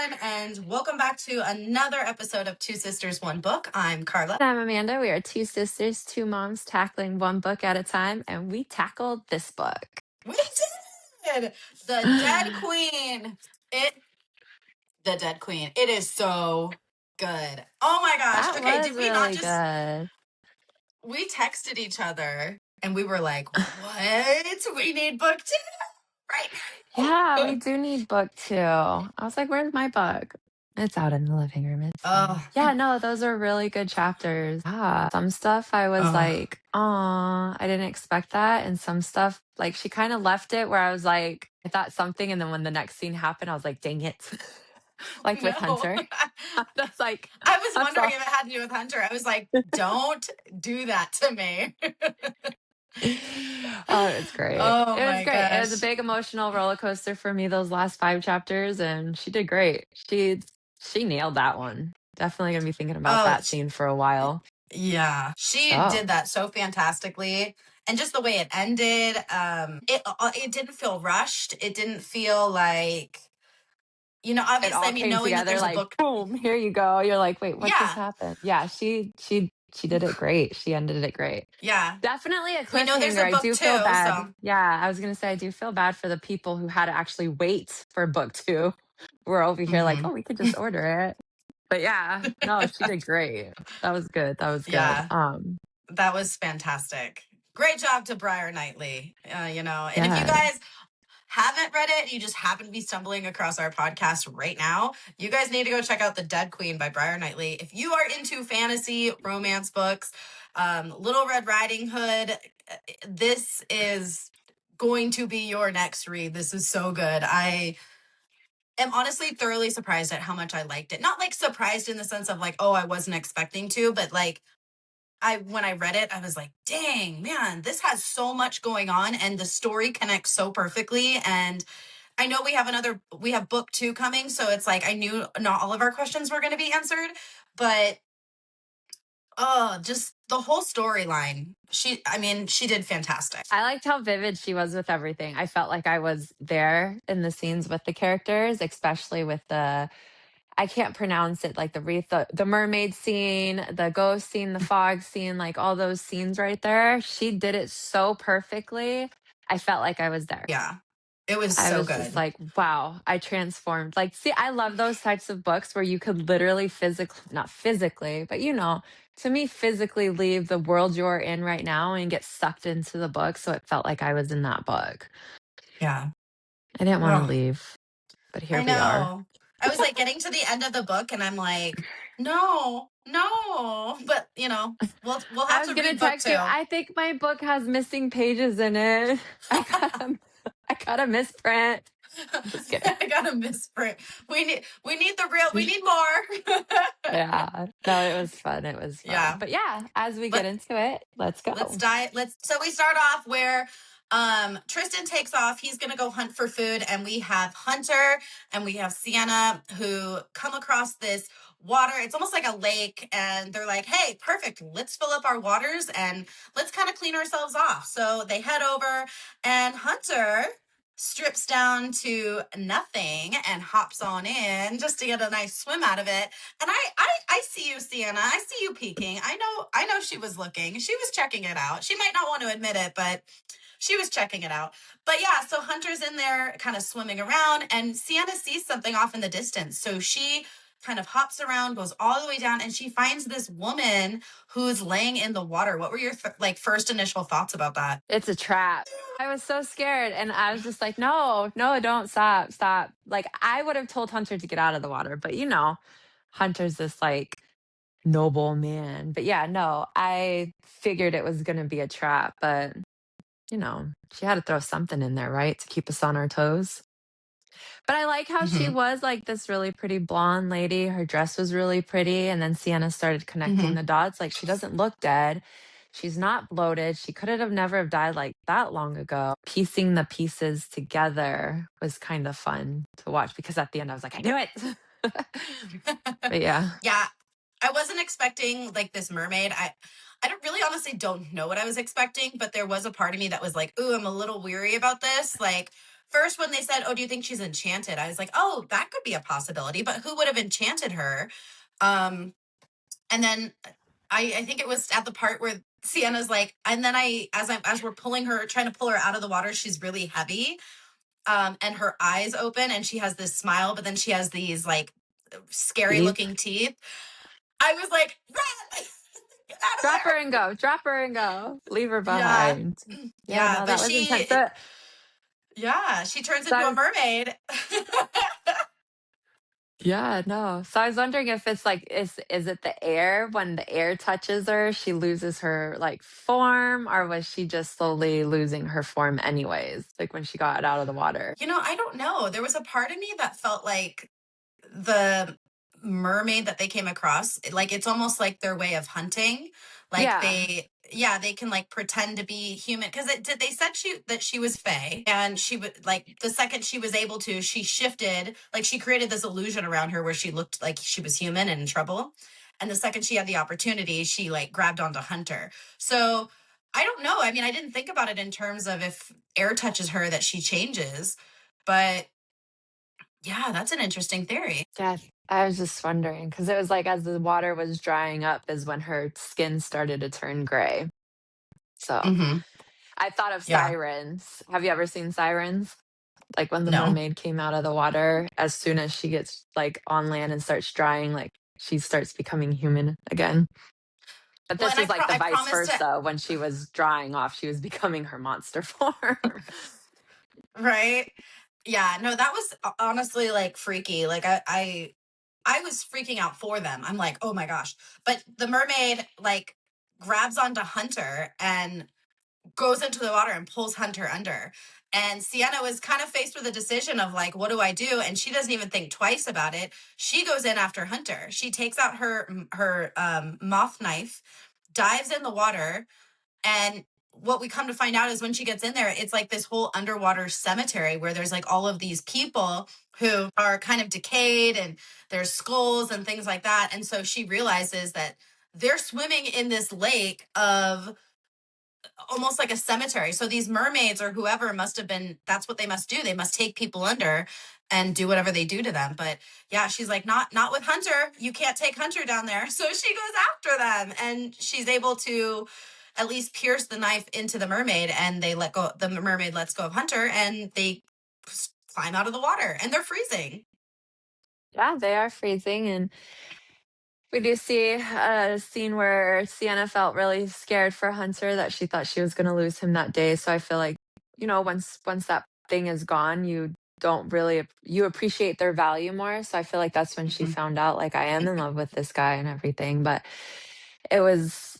everyone, and welcome back to another episode of Two Sisters, One Book. I'm Carla. I'm Amanda. We are two sisters, two moms tackling one book at a time, and we tackled this book. We did The Dead Queen. The Dead Queen. It is so good. Oh my gosh. That Okay, was did we not really just good. we texted each other and we were like, what? We need book two right now. Yeah, we do need book two. I was like, where's my book? It's out in the living room. It's fine. Oh, Yeah, no, those are really good chapters. Yeah, some stuff I was like, I didn't expect that. And some stuff, like, she kind of left it where I was like, I thought something. And then when the next scene happened, I was like, dang it. Like with Hunter. That's like, I was that's wondering all. if it had to do with Hunter. I was like, don't do that to me. Oh, it's great. Oh It was my great. It was a gosh. big emotional roller coaster for me those last 5 chapters, and she did great. She nailed that one. Definitely gonna be thinking about Oh, that scene for a while. yeah. She Oh, did that so fantastically. And just the way it ended, it didn't feel rushed. It didn't feel like, it obviously, all I mean, came knowing that together there's a like book. boom, here you go. You're like, wait, what just Yeah. happened? Yeah, she did it great. She ended it great. Yeah. Definitely a We know there's cliffhanger. a I book do feel too. bad. So, Yeah, I was gonna say I do feel bad for the people who had to actually wait for book 2. We're over here like, mhm. oh, we could just order it. But yeah, no, she did great. That was good. That was good. Yeah, that was fantastic. Great job to Briar Knightley. And if you Yeah. guys haven't read it, you just happen to be stumbling across our podcast right now, you guys need to go check out The Dead Queen by Briar Knightley. If you are into fantasy romance books, Little Red Riding Hood, this is going to be your next read. This is so good. I am honestly thoroughly surprised at how much I liked it. Not like surprised in the sense of like, oh, I wasn't expecting to, but like when I read it, I was like, dang, man, this has so much going on and the story connects so perfectly. And I know we have book 2 coming. So it's like, I knew not all of our questions were going to be answered, but just the whole storyline. She did fantastic. I liked how vivid she was with everything. I felt like I was there in the scenes with the characters, especially with I can't pronounce it, like the wreath, the mermaid scene, the ghost scene, the fog scene, like all those scenes right there. She did it so perfectly. I felt like I was there. Yeah, it was I so was just good. like, wow, I transformed. Like, see, I love those types of books where you could literally physically, not physically, but to me, physically leave the world you're in right now and get sucked into the book. So it felt like I was in that book. Yeah. I didn't want to Oh, leave, but here I we are. know. I was like getting to the end of the book and I'm like, no, no. But we'll I have was to gonna read book text you. 2. I think my book has missing pages in it. I got a misprint. Just kidding. I got a misprint. We need the real. We need more. Yeah. No, it was fun. It was fun. Yeah. But yeah, as we get Let into it, let's let's go. dive. So we start off where Tristan takes off. He's gonna go hunt for food, and we have Hunter and we have Sienna who come across this water. It's almost like a lake, and they're like, "Hey, perfect. Let's fill up our waters and let's kind of clean ourselves off." So they head over, and Hunter strips down to nothing and hops on in just to get a nice swim out of it. And I see you, Sienna. I see you peeking. I know she was looking. She was checking it out. She might not want to admit it, but she was checking it out. But yeah, so Hunter's in there kind of swimming around and Sienna sees something off in the distance. So she kind of hops around, goes all the way down, and she finds this woman who's laying in the water. What were your first initial thoughts about that? It's a trap. I was so scared. And I was just like, no, no, don't stop, stop. Like, I would have told Hunter to get out of the water, but Hunter's this like noble man. But yeah, no, I figured it was going to be a trap, but she had to throw something in there, right? To keep us on our toes. But I like how she Mm-hmm. was like this really pretty blonde lady. Her dress was really pretty. And then Sienna started connecting Mm-hmm. the dots. Like, she doesn't look dead. She's not bloated. She could have never have died like that long ago. Piecing the pieces together was kind of fun to watch because at the end I was like, I knew it. But yeah. Yeah, I wasn't expecting like this mermaid. I don't really honestly don't know what I was expecting, but there was a part of me that was like, ooh, I'm a little weary about this. Like, first when they said, "Oh, do you think she's enchanted?" I was like, "Oh, that could be a possibility, but who would have enchanted her?" And then I think it was at the part where Sienna's like, and then as we're pulling her, trying to pull her out of the water, she's really heavy, and her eyes open, and she has this smile, but then she has these like scary Eve. looking teeth. I was like, run, get out of Drop her there. and go. Drop her and go. Leave her Yeah, behind. Yeah, yeah, no, but that was intense. So, she turns so I into a was, mermaid. yeah, no. So I was wondering if it's like, is it the air? When the air touches her, she loses her like form, or was she just slowly losing her form anyways? Like when she got out of the water. I don't know. There was a part of me that felt like the mermaid that they came across, like it's almost like their way of hunting. Like Yeah. they can like pretend to be human because they said she was fey, and she would like the second she was able to, she shifted, like she created this illusion around her where she looked like she was human and in trouble. And the second she had the opportunity, she like grabbed onto Hunter. So I don't know. I mean, I didn't think about it in terms of if air touches her that she changes, but yeah, that's an interesting theory. Yeah, I was just wondering because it was like as the water was drying up is when her skin started to turn gray. So Hmm. I thought of Yeah. sirens. Have you ever seen sirens? Like when the No. mermaid came out of the water, as soon as she gets like on land and starts drying, like she starts becoming human again. But Well, this and was like the I vice promised to. versa. When she was drying off, she was becoming her monster form. Right. Yeah. No, that was honestly like freaky. Like I was freaking out for them. I'm like, oh my gosh. But the mermaid like grabs onto Hunter and goes into the water and pulls Hunter under. And Sienna was kind of faced with a decision of like, what do I do? And she doesn't even think twice about it. She goes in after Hunter. She takes out her moth knife, dives in the water, and what we come to find out is when she gets in there, it's like this whole underwater cemetery where there's like all of these people who are kind of decayed, and there's skulls and things like that. And so she realizes that they're swimming in this lake of almost like a cemetery. So these mermaids or whoever must have been, that's what they must do. They must take people under and do whatever they do to them. But yeah, she's like, not with Hunter. You can't take Hunter down there. So she goes after them, and she's able to at least pierce the knife into the mermaid, and they let go. The mermaid lets go of Hunter, and they climb out of the water, and they're freezing. Yeah, they are freezing. And we do see a scene where Sienna felt really scared for Hunter that she thought she was going to lose him that day. So I feel like, once that thing is gone, you don't really you appreciate their value more. So I feel like that's when she Mhm. found out like I am in love with this guy and everything. But it was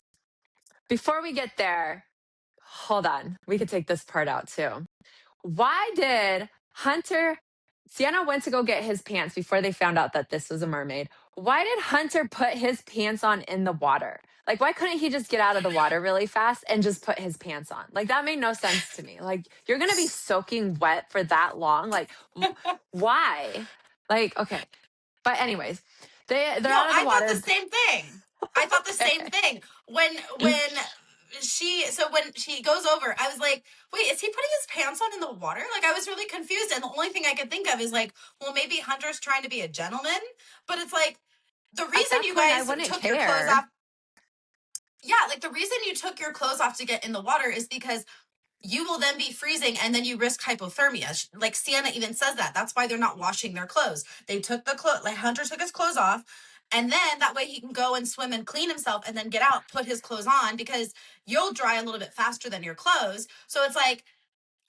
before we get there, hold on. We could take this part out too. Why did Hunter Sienna went to go get his pants before they found out that this was a mermaid. Why did Hunter put his pants on in the water? Like, why couldn't he just get out of the water really fast and just put his pants on? Like, that made no sense to me. Like, you're going to be soaking wet for that long. Like, why? Like, okay. But anyways, they're No, out of the I thought the water. same thing. I thought the same Okay. thing. When she goes over, I was like, wait, is he putting his pants on in the water? Like I was really confused. And the only thing I could think of is like, well, maybe Hunter's trying to be a gentleman, but it's like the At reason that you point, I guys wouldn't took your clothes off. care. Yeah, like the reason you took your clothes off to get in the water is because you will then be freezing, and then you risk hypothermia. Like Sienna even says that. That's why they're not washing their clothes. They took the clothes, like Hunter took his clothes off, and then that way he can go and swim and clean himself and then get out, put his clothes on, because you'll dry a little bit faster than your clothes. So it's like,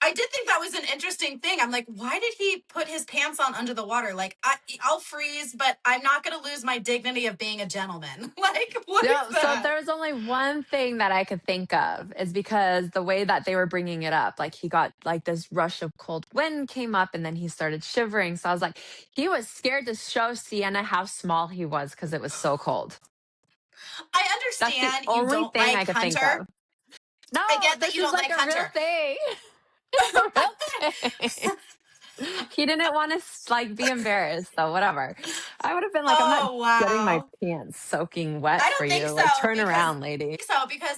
I did think that was an interesting thing. I'm like, why did he put his pants on under the water? Like, I'll freeze, but I'm not going to lose my dignity of being a gentleman. Like, what is No, so that? there's only one thing that I could think of is because the way that they were bringing it up, like he got like this rush of cold wind came up and then he started shivering. So I was like, he was scared to show Sienna how small he was because it was so cold. I That's the understand you only don't thing like I could think Hunter. of. No, I get that this you is don't like like a real Hunter. thing. It's a real thing. He didn't want to like be embarrassed, so whatever. I would have been like, I'm not Oh, getting my wow. pants soaking wet I for don't think you. so Like, turn because around, lady.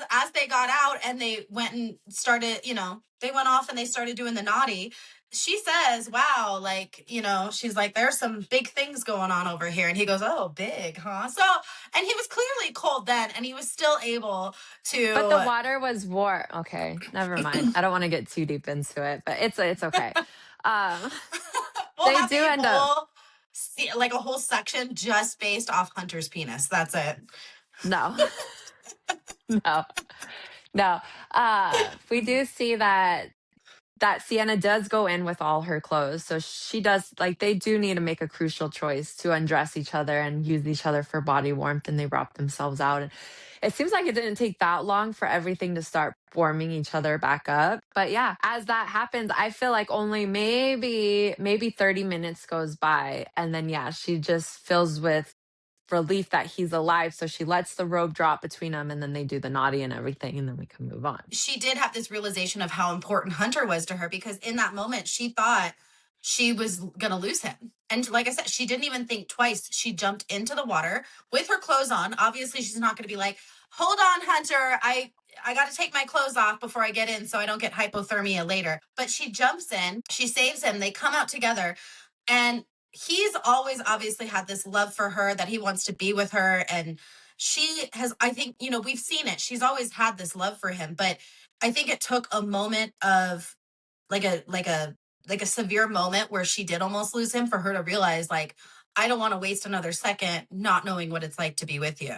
as they got out and they went and started, they went off and they started doing the naughty. she says, wow, like, she's like, there's some big things going on over here. And he goes, oh, big, huh? So, and he was clearly cold then, and he was still able But the to. water was warm. Okay, never mind. I don't want to get too deep into it, but it's okay. Um, We'll they have do end up like a whole section just based off Hunter's penis. That's it. no, no, no. We do see that Sienna does go in with all her clothes. So she does, like, they do need to make a crucial choice to undress each other and use each other for body warmth, and they wrap themselves out. And it seems like it didn't take that long for everything to start warming each other back up. But yeah, as that happens, I feel like only maybe 30 minutes goes by. And then, yeah, she just fills with relief that he's alive. So she lets the robe drop between them, and then they do the naughty and everything, and then we can move on. She did have this realization of how important Hunter was to her, because in that moment she thought she was going to lose him. And like I said, she didn't even think twice. She jumped into the water with her clothes on. Obviously, she's not going to be like, "Hold on, Hunter. I got to take my clothes off before I get in so I don't get hypothermia later." But she jumps in, she saves him. They come out together, and he's always obviously had this love for her, that he wants to be with her. And she has, I think, we've seen it. She's always had this love for him, but I think it took a moment of like a severe moment where she did almost lose him for her to realize, like, I don't want to waste another second not knowing what it's like to be with you.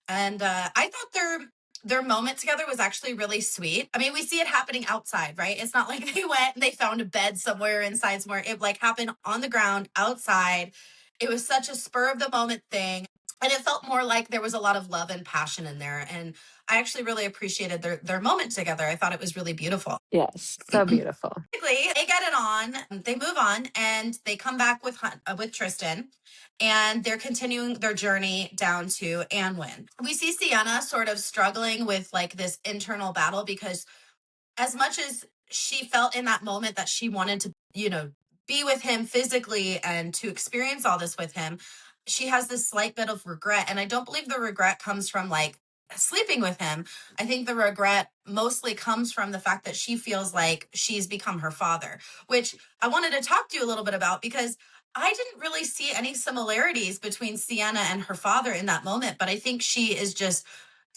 And I thought their moment together was actually really sweet. I mean, we see it happening outside, right? It's not like they went and they found a bed somewhere inside somewhere. It like happened on the ground outside. It was such a spur of the moment thing. And it felt more like there was a lot of love and passion in there. And I actually really appreciated their moment together. I thought it was really beautiful. Yes, so beautiful. Basically, they get it on, they move on, and they come back with Tristan, and they're continuing their journey down to Anwin. We see Sienna sort of struggling with like this internal battle, because as much as she felt in that moment that she wanted to, be with him physically and to experience all this with him, she has this slight bit of regret. And I don't believe the regret comes from like sleeping with him. I think the regret mostly comes from the fact that she feels like she's become her father, which I wanted to talk to you a little bit about, because I didn't really see any similarities between Sienna and her father in that moment. But I think she is just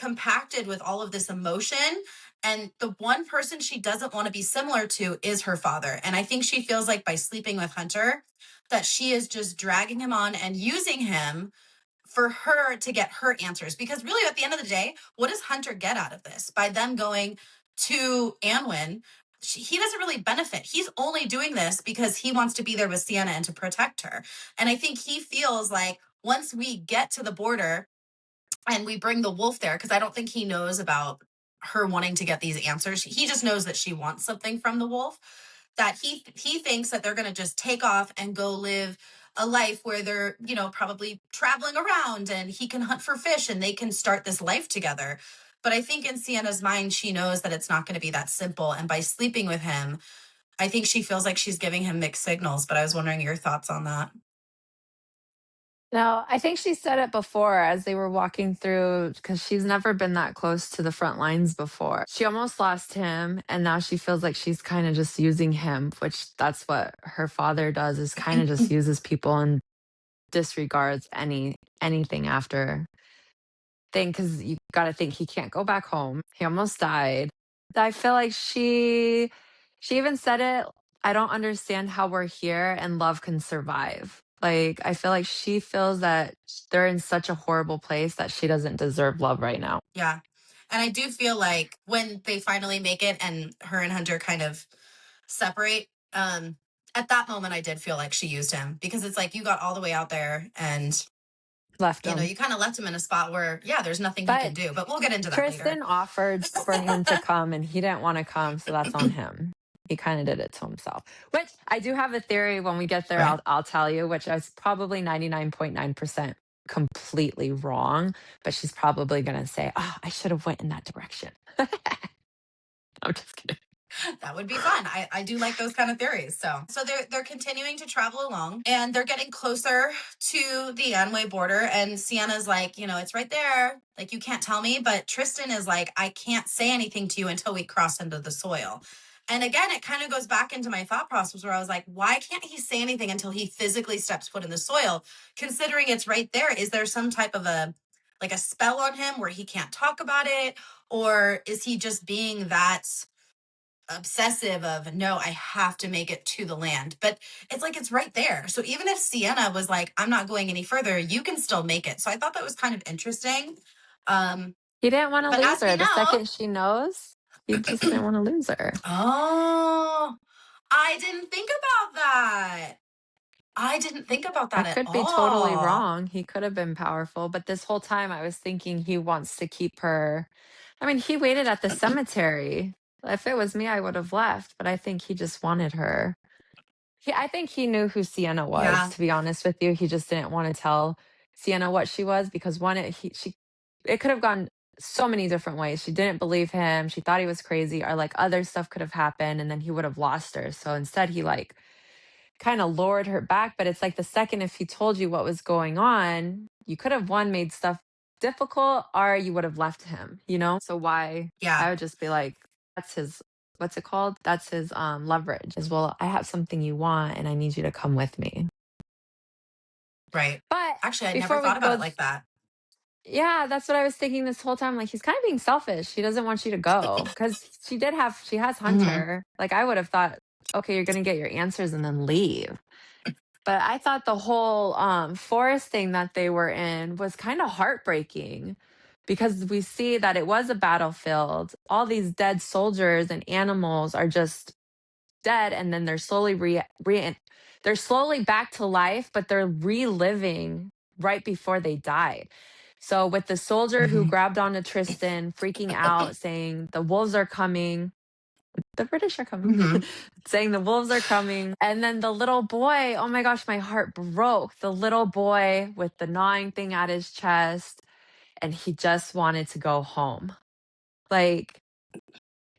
compacted with all of this emotion, and the one person she doesn't want to be similar to is her father. And I think she feels like by sleeping with Hunter, that she is just dragging him on and using him for her to get her answers. Because really, at the end of the day, what does Hunter get out of this? By them going to Anwin, he doesn't really benefit. He's only doing this because he wants to be there with Sienna and to protect her. And I think he feels like once we get to the border and we bring the wolf there, because I don't think he knows about her wanting to get these answers. He just knows that she wants something from the wolf. That he thinks that they're going to just take off and go live a life where they're, probably traveling around, and he can hunt for fish and they can start this life together. But I think in Sienna's mind, she knows that it's not going to be that simple. And by sleeping with him, I think she feels like she's giving him mixed signals. But I was wondering your thoughts on that. No, I think she said it before as they were walking through, because she's never been that close to the front lines before. She almost lost him, and now she feels like she's kind of just using him, which that's what her father does, is kind of just uses people and disregards anything after thing, because you got to think he can't go back home. He almost died. I feel like she even said it. I don't understand how we're here and love can survive. Like, I feel like she feels that they're in such a horrible place that she doesn't deserve love right now. Yeah. And I do feel like when they finally make it and her and Hunter kind of separate, at that moment I did feel like she used him, because it's like you got all the way out there and Left him. you kind of left him in a spot where, yeah, there's nothing he can But do. But we'll get into that later. Tristan offered for him to come and he didn't want to come, so that's on him. He kind of did it to himself. Which I do have a theory when we get there, Right. I'll tell you, which is probably 99.9% completely wrong, but she's probably going to say, "Oh, I should have went in that direction." I'm just kidding. That would be fun. I do like those kind of theories. So they're continuing to travel along, and they're getting closer to the Anway border, and Sienna's like, it's right there. Like, you can't tell me. But Tristan is like, I can't say anything to you until we cross into the soil. And again, it kind of goes back into my thought process where I was like, why can't he say anything until he physically steps foot in the soil? Considering it's right there, is there some type of a like a spell on him where he can't talk about it? Or is he just being that obsessive of no, I have to make it to the land? But it's like it's right there. So even if Sienna was like, I'm not going any further, you can still make it. So I thought that was kind of interesting. He didn't want to But lose as we her. The know, second she knows, he just didn't want to lose her. oh, I didn't think about that. I didn't think about I that at could be totally all. wrong. He could have been powerful, but this whole time I was thinking he wants to keep her. I mean, he waited at the cemetery. If it was me, I would have left, but I think he just wanted her. I think he knew who Sienna was, Yeah. to be honest with you. He just didn't want to tell Sienna what she was because one, it could have gone so many different ways. She didn't believe him. She thought he was crazy, or like other stuff could have happened, and then he would have lost her. So instead, he like kind of lured her back. But it's like the second if he told you what was going on, you could have one made stuff difficult, or you would have left him. So why? Yeah. I would just be like, that's his. What's it called? That's his leverage. As well, I have something you want, and I need you to come with me. Right. But Actually, I never before we thought about go, it like that. yeah, that's what I was thinking this whole time. Like he's kind of being selfish. He doesn't want you to go because she has Hmm. Hunter. Like I would have thought, okay, you're gonna get your answers and then leave. But I thought the whole forest thing that they were in was kind of heartbreaking because we see that it was a battlefield. All these dead soldiers and animals are just dead, and then they're slowly they're slowly back to life, but they're reliving right before they died. So with the soldier who Hmm. grabbed onto Tristan, freaking out, saying the wolves are coming, the British are coming, Hmm. saying the wolves are coming. And then the little boy, oh my gosh, my heart broke. The little boy with the gnawing thing at his chest, and he just wanted to go home. Like,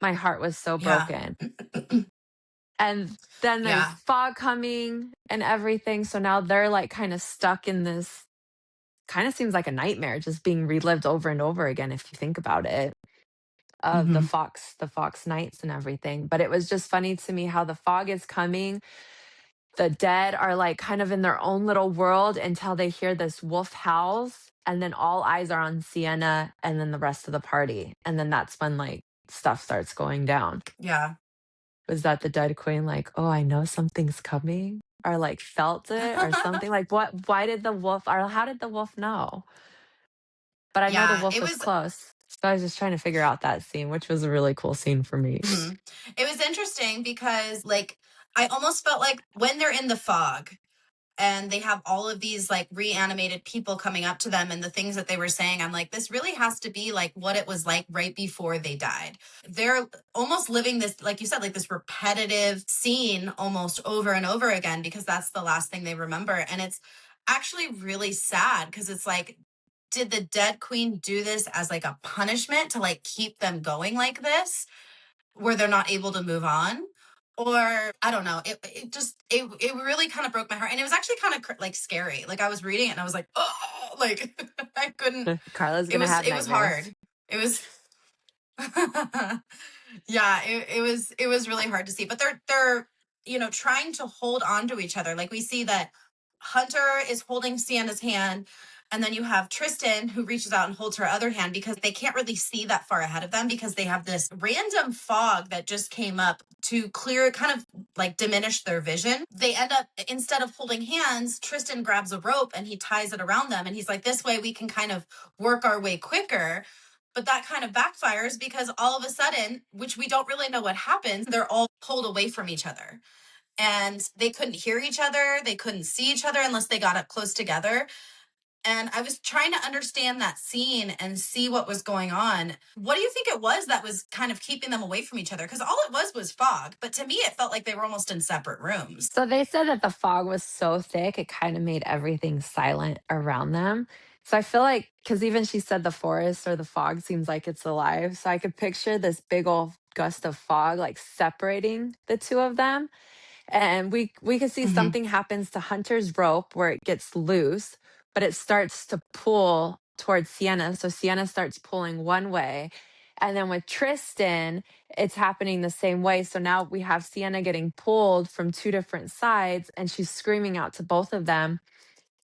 my heart was so Yeah. broken. And then there's Yeah. fog coming and everything. So now they're like kind of stuck in this kind of seems like a nightmare, just being relived over and over again, if you think about it, of Hmm. the fox nights and everything. But it was just funny to me how the fog is coming. The dead are like kind of in their own little world until they hear this wolf howls. And then all eyes are on Sienna and then the rest of the party. And then that's when like stuff starts going down. Yeah. Was that the dead queen like, oh, I know something's coming? Or like felt it or something? Like what why did the wolf or how did the wolf know? But I know the Yeah. wolf It was was. close. So I was just trying to figure out that scene, which was a really cool scene for me. Mhm. It was interesting because, like, I almost felt like when they're in the fog and they have all of these like reanimated people coming up to them and the things that they were saying, I'm like, this really has to be like what it was like right before they died. They're almost living this, like you said, like this repetitive scene almost over and over again because that's the last thing they remember. And it's actually really sad because it's like, did the dead queen do this as like a punishment to like keep them going like this, where they're not able to move on? Or I don't know, it just it really kind of broke my heart, and it was actually kind of like scary. Like I was reading it and I was like, oh, like I couldn't. Carla's it gonna was have it was nightmares. hard. It was yeah, it was really hard to see, but they're trying to hold on to each other. Like we see that Hunter is holding Sienna's hand, and then you have Tristan who reaches out and holds her other hand because they can't really see that far ahead of them because they have this random fog that just came up to clear, kind of like diminish their vision. They end up, instead of holding hands, Tristan grabs a rope and he ties it around them, and he's like, this way we can kind of work our way quicker. But that kind of backfires because all of a sudden, which we don't really know what happens, they're all pulled away from each other. And they couldn't hear each other. They couldn't see each other unless they got up close together. And I was trying to understand that scene and see what was going on. What do you think it was that was kind of keeping them away from each other? Because all it was fog. But to me, it felt like they were almost in separate rooms. So they said that the fog was so thick, it kind of made everything silent around them. So I feel like, because even she said the forest or the fog seems like it's alive. So I could picture this big old gust of fog like separating the two of them. And we could see Hmm. something happens to Hunter's rope where it gets loose, but it starts to pull towards Sienna. So Sienna starts pulling one way, And then with Tristan, it's happening the same way. So now we have Sienna getting pulled from two different sides and she's screaming out to both of them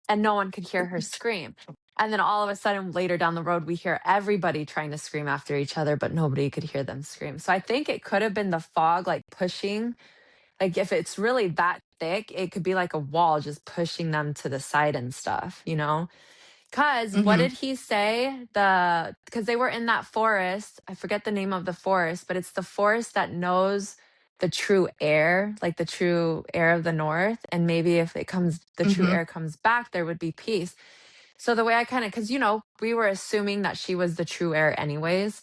and no one could hear her scream. And then all of a sudden later down the road, we hear everybody trying to scream after each other, but nobody could hear them scream. So I think it could have been the fog like pushing, like if it's really that thick, it could be like a wall just pushing them to the side and stuff, you know? Cause what Mm-hmm. did he say? Because they were in that forest. I forget the name of the forest, but it's the forest that knows the true air, like the true air of the north. And maybe if the true Mm-hmm. air comes back, there would be peace. So the way I kind of, because we were assuming that she was the true heir anyways.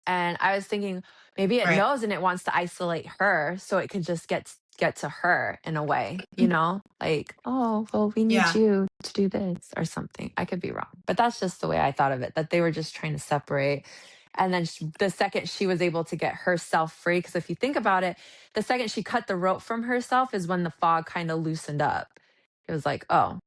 And I was thinking maybe it Right. knows and it wants to isolate her so it could just get to her in a way, you know? Like, oh, well, we need Yeah. you to do this or something. I could be wrong. But that's just the way I thought of it, that they were just trying to separate. And then the second she was able to get herself free, because if you think about it, the second she cut the rope from herself is when the fog kind of loosened up. It was like, oh,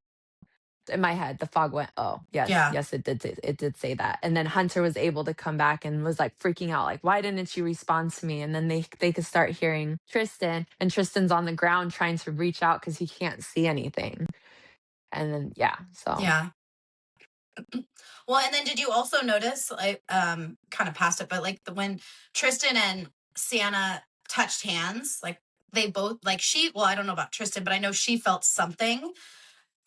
in my head, the fog went, oh, yes, Yeah. yes, it did say that. And then Hunter was able to come back and was like freaking out, like, why didn't you respond to me? And then they could start hearing Tristan, and Tristan's on the ground trying to reach out because he can't see anything. And then yeah, so Yeah. Well, and then did you also notice, like, kind of past it, but like when Tristan and Sienna touched hands, like they both, like well, I don't know about Tristan, but I know she felt something.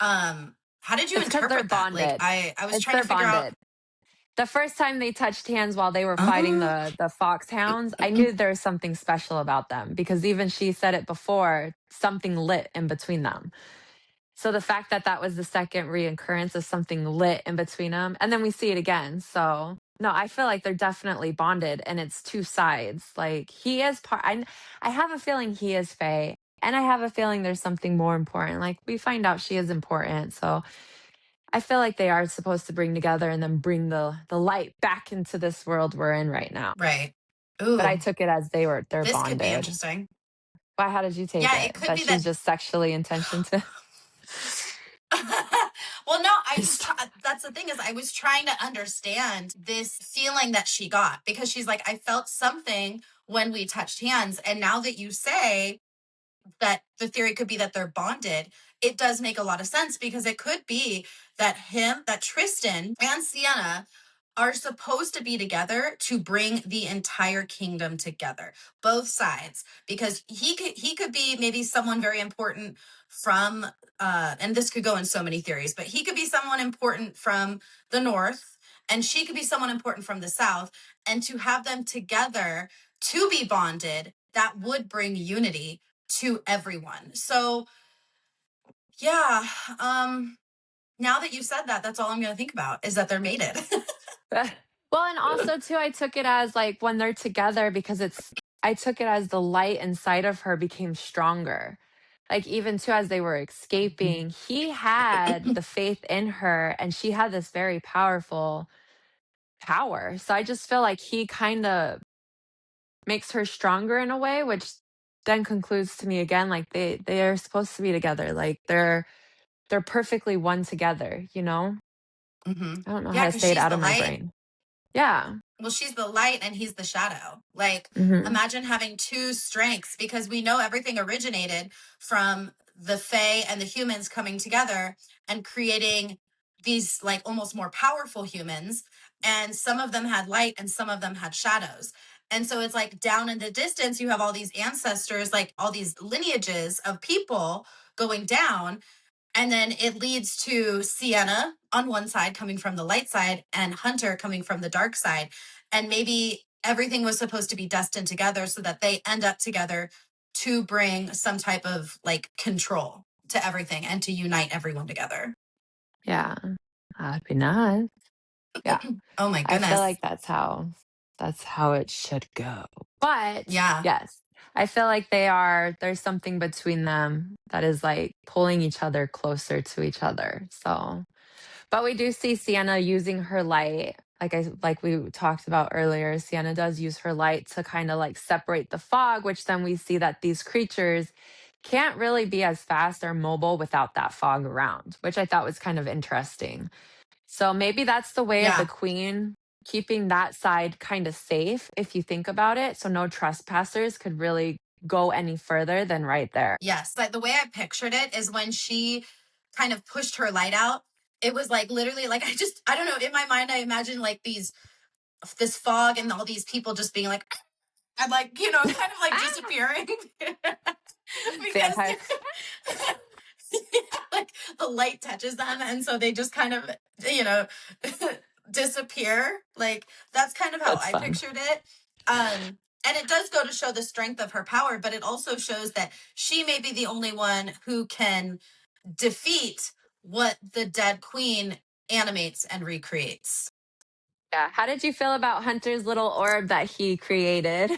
How did you it's because they're interpret that? Like, bonded. I was It's trying to they're figure out. bonded. The first time they touched hands while they were fighting Oh, the foxhounds, I knew there was something special about them because even she said it before, something lit in between them. So the fact that that was the second reoccurrence of something lit in between them, and then we see it again. So no, I feel like they're definitely bonded, and it's two sides. Like he is part. I have a feeling he is Faye, and I have a feeling there's something more important. Like we find out she is important. So I feel like they are supposed to bring together and then bring the light back into this world we're in right now. right. But I Ooh, took it as they're this could be bonded. interesting. Why? How did you take Yeah, it? it could That be she's that. just sexually intentioned to. Well, no, Just that's the thing is I was trying to understand this feeling that she got because she's like, I felt something when we touched hands. And now that you say that the theory could be that they're bonded, it does make a lot of sense because it could be that Tristan and Sienna are supposed to be together to bring the entire kingdom together, both sides, because he could be maybe someone very important from and this could go in so many theories, but he could be someone important from the north and she could be someone important from the south, and to have them together to be bonded, that would bring unity to everyone. So yeah, now that you said that, that's all I'm going to think about is that they're mated. well, and also too, I took it as like when they're together because I took it as the light inside of her became stronger. Like even too as they were escaping, he had the faith in her and she had this very powerful power. So I just feel like he kind of makes her stronger in a way, which then concludes to me again like they are supposed to be together. Like they're perfectly one together, you know? Hmm. I don't know how Yeah, to because say it she's out the of my light. brain. Yeah. Well, she's the light and he's the shadow. Like, Mhm. imagine having two strengths because we know everything originated from the Fae and the humans coming together and creating these, like, almost more powerful humans. And some of them had light and some of them had shadows. And so it's like down in the distance, you have all these ancestors, like all these lineages of people going down, and then it leads to Sienna on one side coming from the light side and Hunter coming from the dark side. And maybe everything was supposed to be destined together so that they end up together to bring some type of like control to everything and to unite everyone together. Yeah. That'd be nice. Yeah. Oh my I feel goodness. like that's how it should go. But Yeah. yes, I feel like there's something between them that is like pulling each other closer to each other. So, but we do see Sienna using her light. Like we talked about earlier, Sienna does use her light to kind of like separate the fog, which then we see that these creatures can't really be as fast or mobile without that fog around, which I thought was kind of interesting. So maybe that's the way of the Yeah. queen. keeping that side kind of safe if you think about it. So no trespassers could really go any further than right there. Yes. Like the way I pictured it is when she kind of pushed her light out, it was like literally like I don't know, in my mind I imagine like this fog and all these people just being like and like, you know, kind of like Ah, disappearing because vampire. like the light touches them and so they just kind of, you know, disappear. Like that's kind of how That's I fun. pictured it. And it does go to show the strength of her power, but it also shows that she may be the only one who can defeat what the dead queen animates and recreates. Yeah. How did you feel about Hunter's little orb that he created?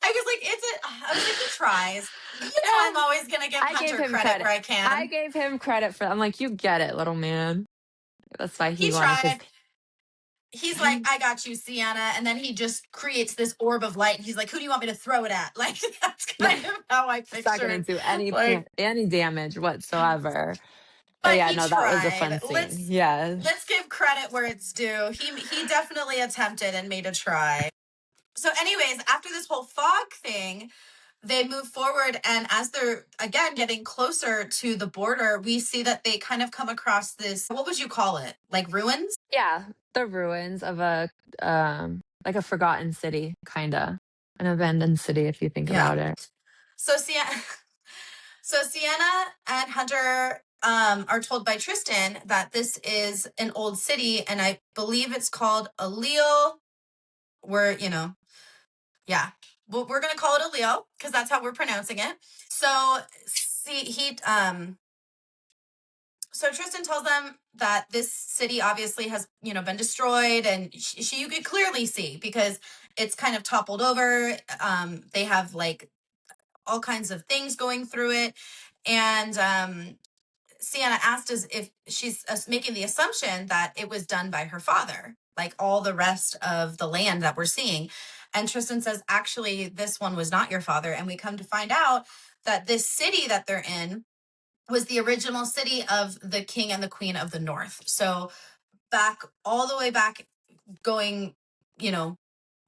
I was like, I was like, he tries. You know, Yeah. I'm always gonna give I gave Hunter him credit credit. where I I can. gave him credit for I'm like, you get it, little man. That's why he He wanted his tried. He's like, I got you, Sienna. And then he just creates this orb of light. And he's like, who do you want me to throw it at? Like, that's kind of how I It's not gonna pictured. do Like, any damage whatsoever. But but yeah, he no, that was a tried. fun scene. Yeah. Let's give credit where it's due. He definitely attempted and made a try. So, anyways, after this whole fog thing, they move forward. And as they're again getting closer to the border, we see that they kind of come across this, what would you call it? Like ruins? Yeah. The ruins of a like a forgotten city, kinda. An abandoned city if you think Yeah. about it. So Sienna, so Sienna and Hunter are told by Tristan that this is an old city, and I believe it's called Allele. We're, you know, yeah, well, we're gonna call it Allele because that's how we're pronouncing it. So see, so Tristan tells them that this city obviously has, you know, been destroyed, and you could clearly see because it's kind of toppled over. They have like all kinds of things going through it, and Sienna asked us if she's making the assumption that it was done by her father, like all the rest of the land that we're seeing. And Tristan says, actually, this one was not your father. And we come to find out that this city that they're in was the original city of the king and the queen of the north. So back, all the way back, going, you know,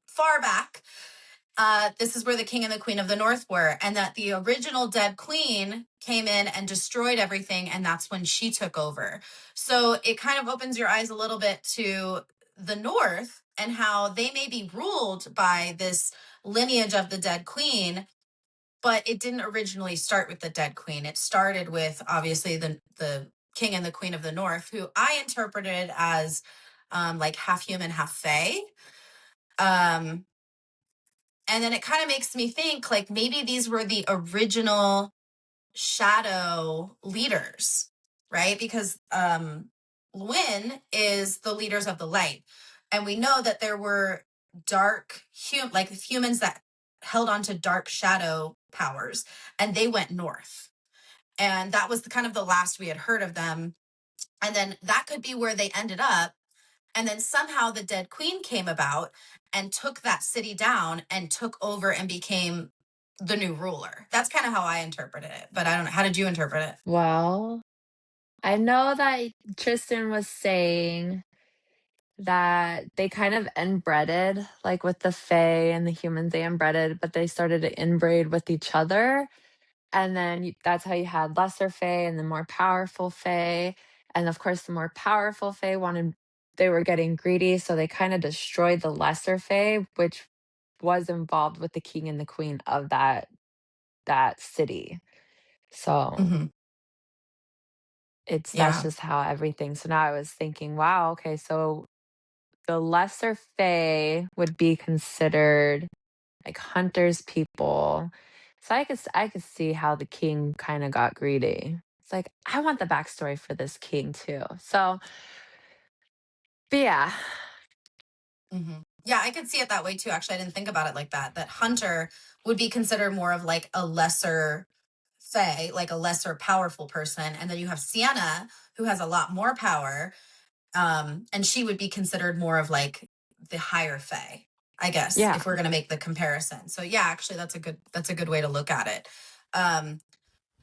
far back, this is where the king and the queen of the north were, and that the original dead queen came in and destroyed everything, and that's when she took over. So it kind of opens your eyes a little bit to the north and how they may be ruled by this lineage of the dead queen, but it didn't originally start with the dead queen. It started with obviously the king and the queen of the north, who I interpreted as like half human, half fae. Um, and then it kind of makes me think like maybe these were the original shadow leaders, right? Because Lwyn is the leaders of the light. And we know that there were like humans that held on to dark shadow powers, and they went north. And that was kind of the last we had heard of them. And then that could be where they ended up, and then somehow the dead queen came about and took that city down and took over and became the new ruler. That's kind of how I interpreted it. But I don't know. How did you interpret it? Well, I know that Tristan was saying that they kind of inbreeded, like with the Fae and the humans, they inbreeded, but they started to inbreed with each other. And then that's how you had lesser Fae and the more powerful Fae. And of course, the more powerful Fae they were getting greedy. So they kind of destroyed the lesser Fae, which was involved with the king and the queen of that city. So Mm-hmm. that's Yeah. just how everything. So now I was thinking, wow, okay, so the lesser Fae would be considered like hunters people. So I could see how the king kind of got greedy. It's like I want the backstory for this king too. So, but yeah, Mm-hmm. Yeah, I could see it that way too. Actually, I didn't think about it like that. That Hunter would be considered more of like a lesser Fae, like a lesser powerful person. And then you have Sienna, who has a lot more power. And she would be considered more of like the higher Fae, I guess, yeah, if we're gonna make the comparison. So yeah, actually that's a good way to look at it. Um,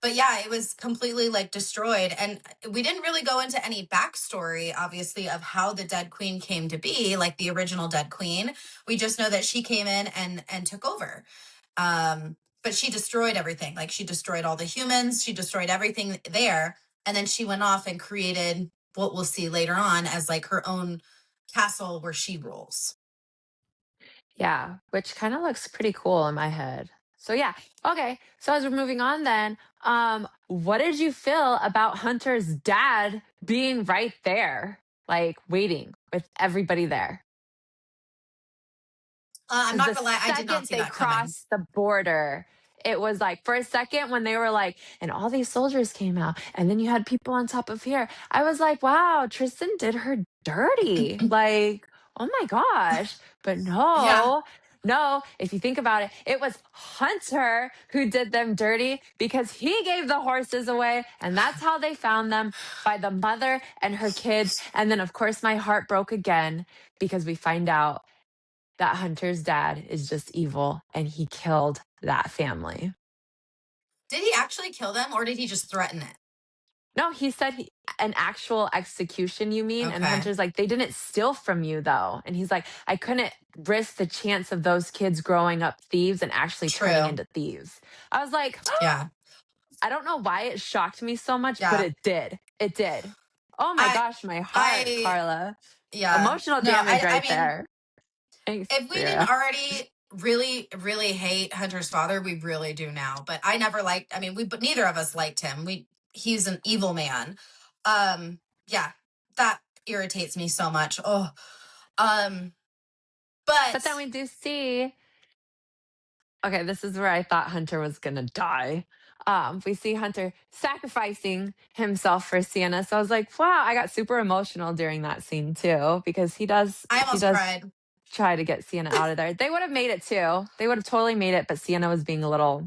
but yeah, it was completely like destroyed. And we didn't really go into any backstory, obviously, of how the Dead Queen came to be, like the original Dead Queen. We just know that she came in and took over. But she destroyed everything. Like she destroyed all the humans, she destroyed everything there. And then she went off and created what we'll see later on as like her own castle where she rules. Yeah, which kind of looks pretty cool in my head. So yeah, okay. So as we're moving on then, what did you feel about Hunter's dad being right there, like waiting with everybody there? I'm Because not the gonna lie, I did not second see they that coming. crossed the border, it was like for a second when they were like, and all these soldiers came out, and then you had people on top of here. I was like, wow, Tristan did her dirty. Like, oh my gosh. But Yeah. no, no, if you think about it, it was Hunter who did them dirty because he gave the horses away. And that's how they found them by the mother and her kids. And then, of course, my heart broke again because we find out that Hunter's dad is just evil and he killed that family. Did he actually kill them or did he just threaten it? No, he said an actual execution, you mean? And Okay. Hunter's like, they didn't steal from you though. And he's like, I couldn't risk the chance of those kids growing up thieves and actually turning True. into thieves. I was like, Yeah. I don't know why it shocked me so much, but Yeah. it did. It did. Oh my I gosh, my heart, I Carla. yeah. Emotional No, damage I right mean, there. Thanks, if we Bria. didn't already really hate Hunter's father, we really do now. But I never liked, I mean, but neither of us liked him. He's an evil man. Yeah, that irritates me so much. Oh. Um But then but we do see, okay, this is where I thought Hunter was gonna die. We see Hunter sacrificing himself for Sienna. So I was like, wow, I got super emotional during that scene too, because I he almost does cried. try to get Sienna out of there. They would have made it too. They would have totally made it, but Sienna was being a little,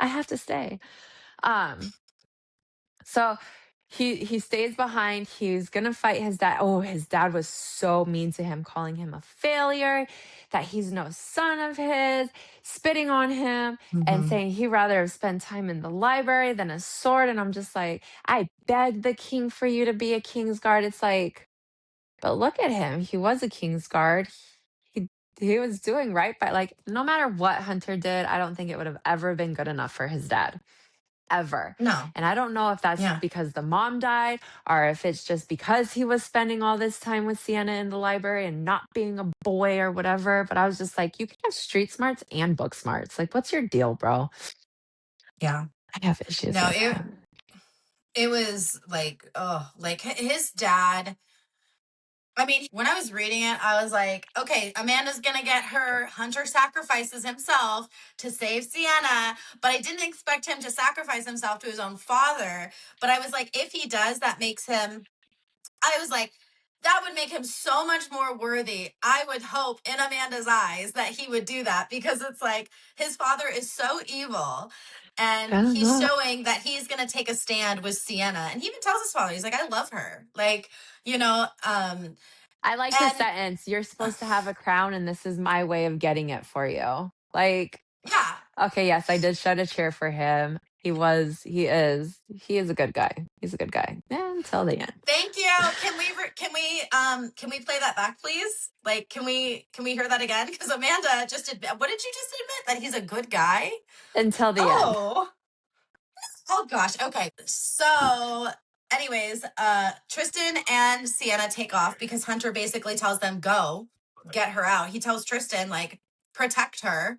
I have to stay. Um, so he stays behind. He's gonna fight his dad. Oh, his dad was so mean to him, calling him a failure, that he's no son of his, spitting on him, and Mhm. saying he'd rather have spent time in the library than a sword. And I'm just like, I begged the king for you to be a king's guard. It's like, but look at him. He was a king's guard. He he was doing right by, like, no matter what Hunter did, I don't think it would have ever been good enough for his dad ever. No. And I don't know if that's Yeah. because the mom died or if it's just because he was spending all this time with Sienna in the library and not being a boy or whatever. But I was just like, you can have street smarts and book smarts. Like, what's your deal, bro? Yeah. I have issues No, with it him. it was like, oh, like his dad. I mean, when I was reading it, I was like, okay, Amanda's gonna get her. Hunter sacrifices himself to save Sienna, but I didn't expect him to sacrifice himself to his own father. But I was like, if he does, that makes him, I was like, that would make him so much more worthy. I would hope in Amanda's eyes that he would do that because it's like his father is so evil and I don't he's know. showing that he's going to take a stand with Sienna. And he even tells his father, he's like, I love her. Like, you know, I like the and sentence, you're supposed to have a crown and this is my way of getting it for you. Like, yeah, okay, yes, I did shed a cheer for him. He is a good guy. He's a good guy. Until the end. thank you. Can we play that back, please? Like, can we hear that again? Because Amanda just admit, what did you just admit? That he's a good guy? Until the end. Oh. Oh gosh. Okay. So, anyways, Tristan and Sienna take off because Hunter basically tells them, go get her out. He tells Tristan, like, protect her.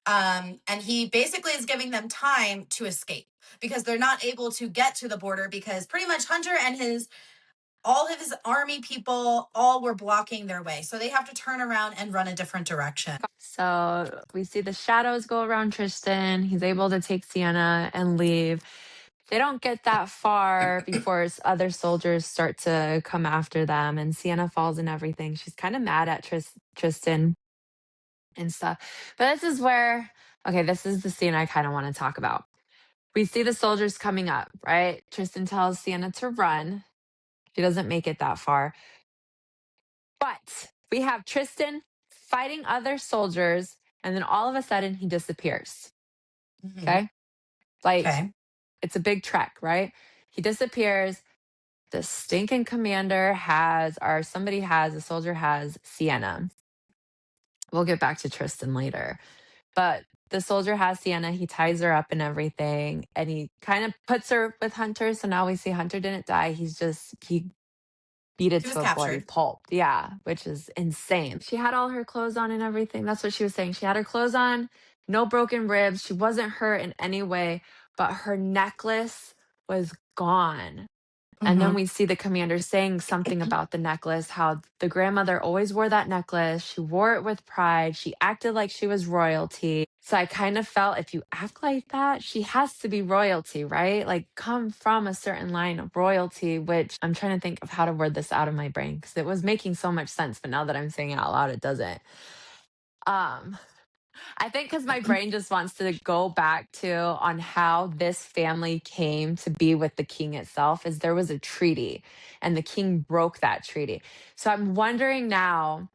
And he basically is giving them time to escape because they're not able to get to the border because pretty much Hunter and all of his army people all were blocking their way. So they have to turn around and run a different direction. So we see the shadows go around Tristan. He's able to take Sienna and leave. They don't get that far before other soldiers start to come after them, and Sienna falls and everything. She's kind of mad at Tristan and stuff. But this is where, okay, this is the scene I kind of want to talk about. We see the soldiers coming up, right? Tristan tells Sienna to run. She doesn't make it that far. But we have Tristan fighting other soldiers, and then all of a sudden he disappears. Mhm. Okay. Like, Okay. it's a big trek, right? He disappears. The stinking commander has, or somebody has, a soldier has Sienna. We'll get back to Tristan later. But the soldier has Sienna. He ties her up and everything. And he kind of puts her with Hunter. So now we see Hunter didn't die. He beat it He was to a bloody captured. pulp. Yeah, which is insane. She had all her clothes on and everything. That's what she was saying. She had her clothes on, no broken ribs. She wasn't hurt in any way, but her necklace was gone. And then Hmm. we see the commander saying something about the necklace, how the grandmother always wore that necklace. She wore it with pride. She acted like she was royalty. So I kind of felt if you act like that, she has to be royalty, right? Like come from a certain line of royalty, which I'm trying to think of how to word this out of my brain because it was making so much sense. But now that I'm saying it out loud, it doesn't. Um, I think because my brain just wants to go back to on how this family came to be with the king itself, is there was a treaty and the king broke that treaty. So I'm wondering now,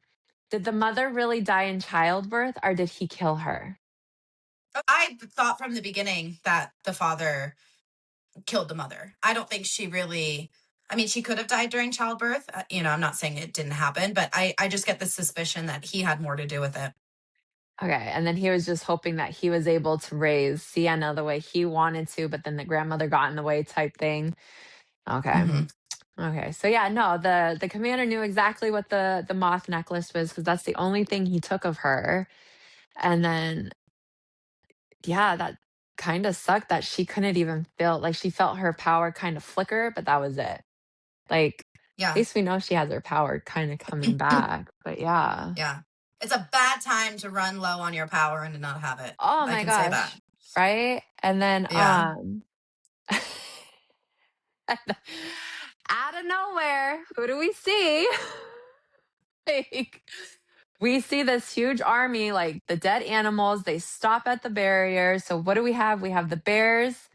did the mother really die in childbirth or did he kill her? I thought from the beginning that the father killed the mother. I don't think she really. I mean, she could have died during childbirth. I'm not saying it didn't happen, but I just get the suspicion that he had more to do with it. Okay. And then he was just hoping that he was able to raise Sienna the way he wanted to, but then the grandmother got in the way type thing. Okay. Hmm. Okay. So yeah, no, the commander knew exactly what the moth necklace was because that's the only thing he took of her. And then yeah, that kind of sucked that she couldn't even feel like she felt her power kind of flicker, but that was it. Like at Yeah. least we know she has her power kind of coming back. But yeah. Yeah. It's a bad time to run low on your power and to not have it. Oh I my can say that. gosh. Right? And then Yeah. out of nowhere, who do we see? Like, we see this huge army, like the dead animals. They stop at the barrier. So, what do we have? We have the bears,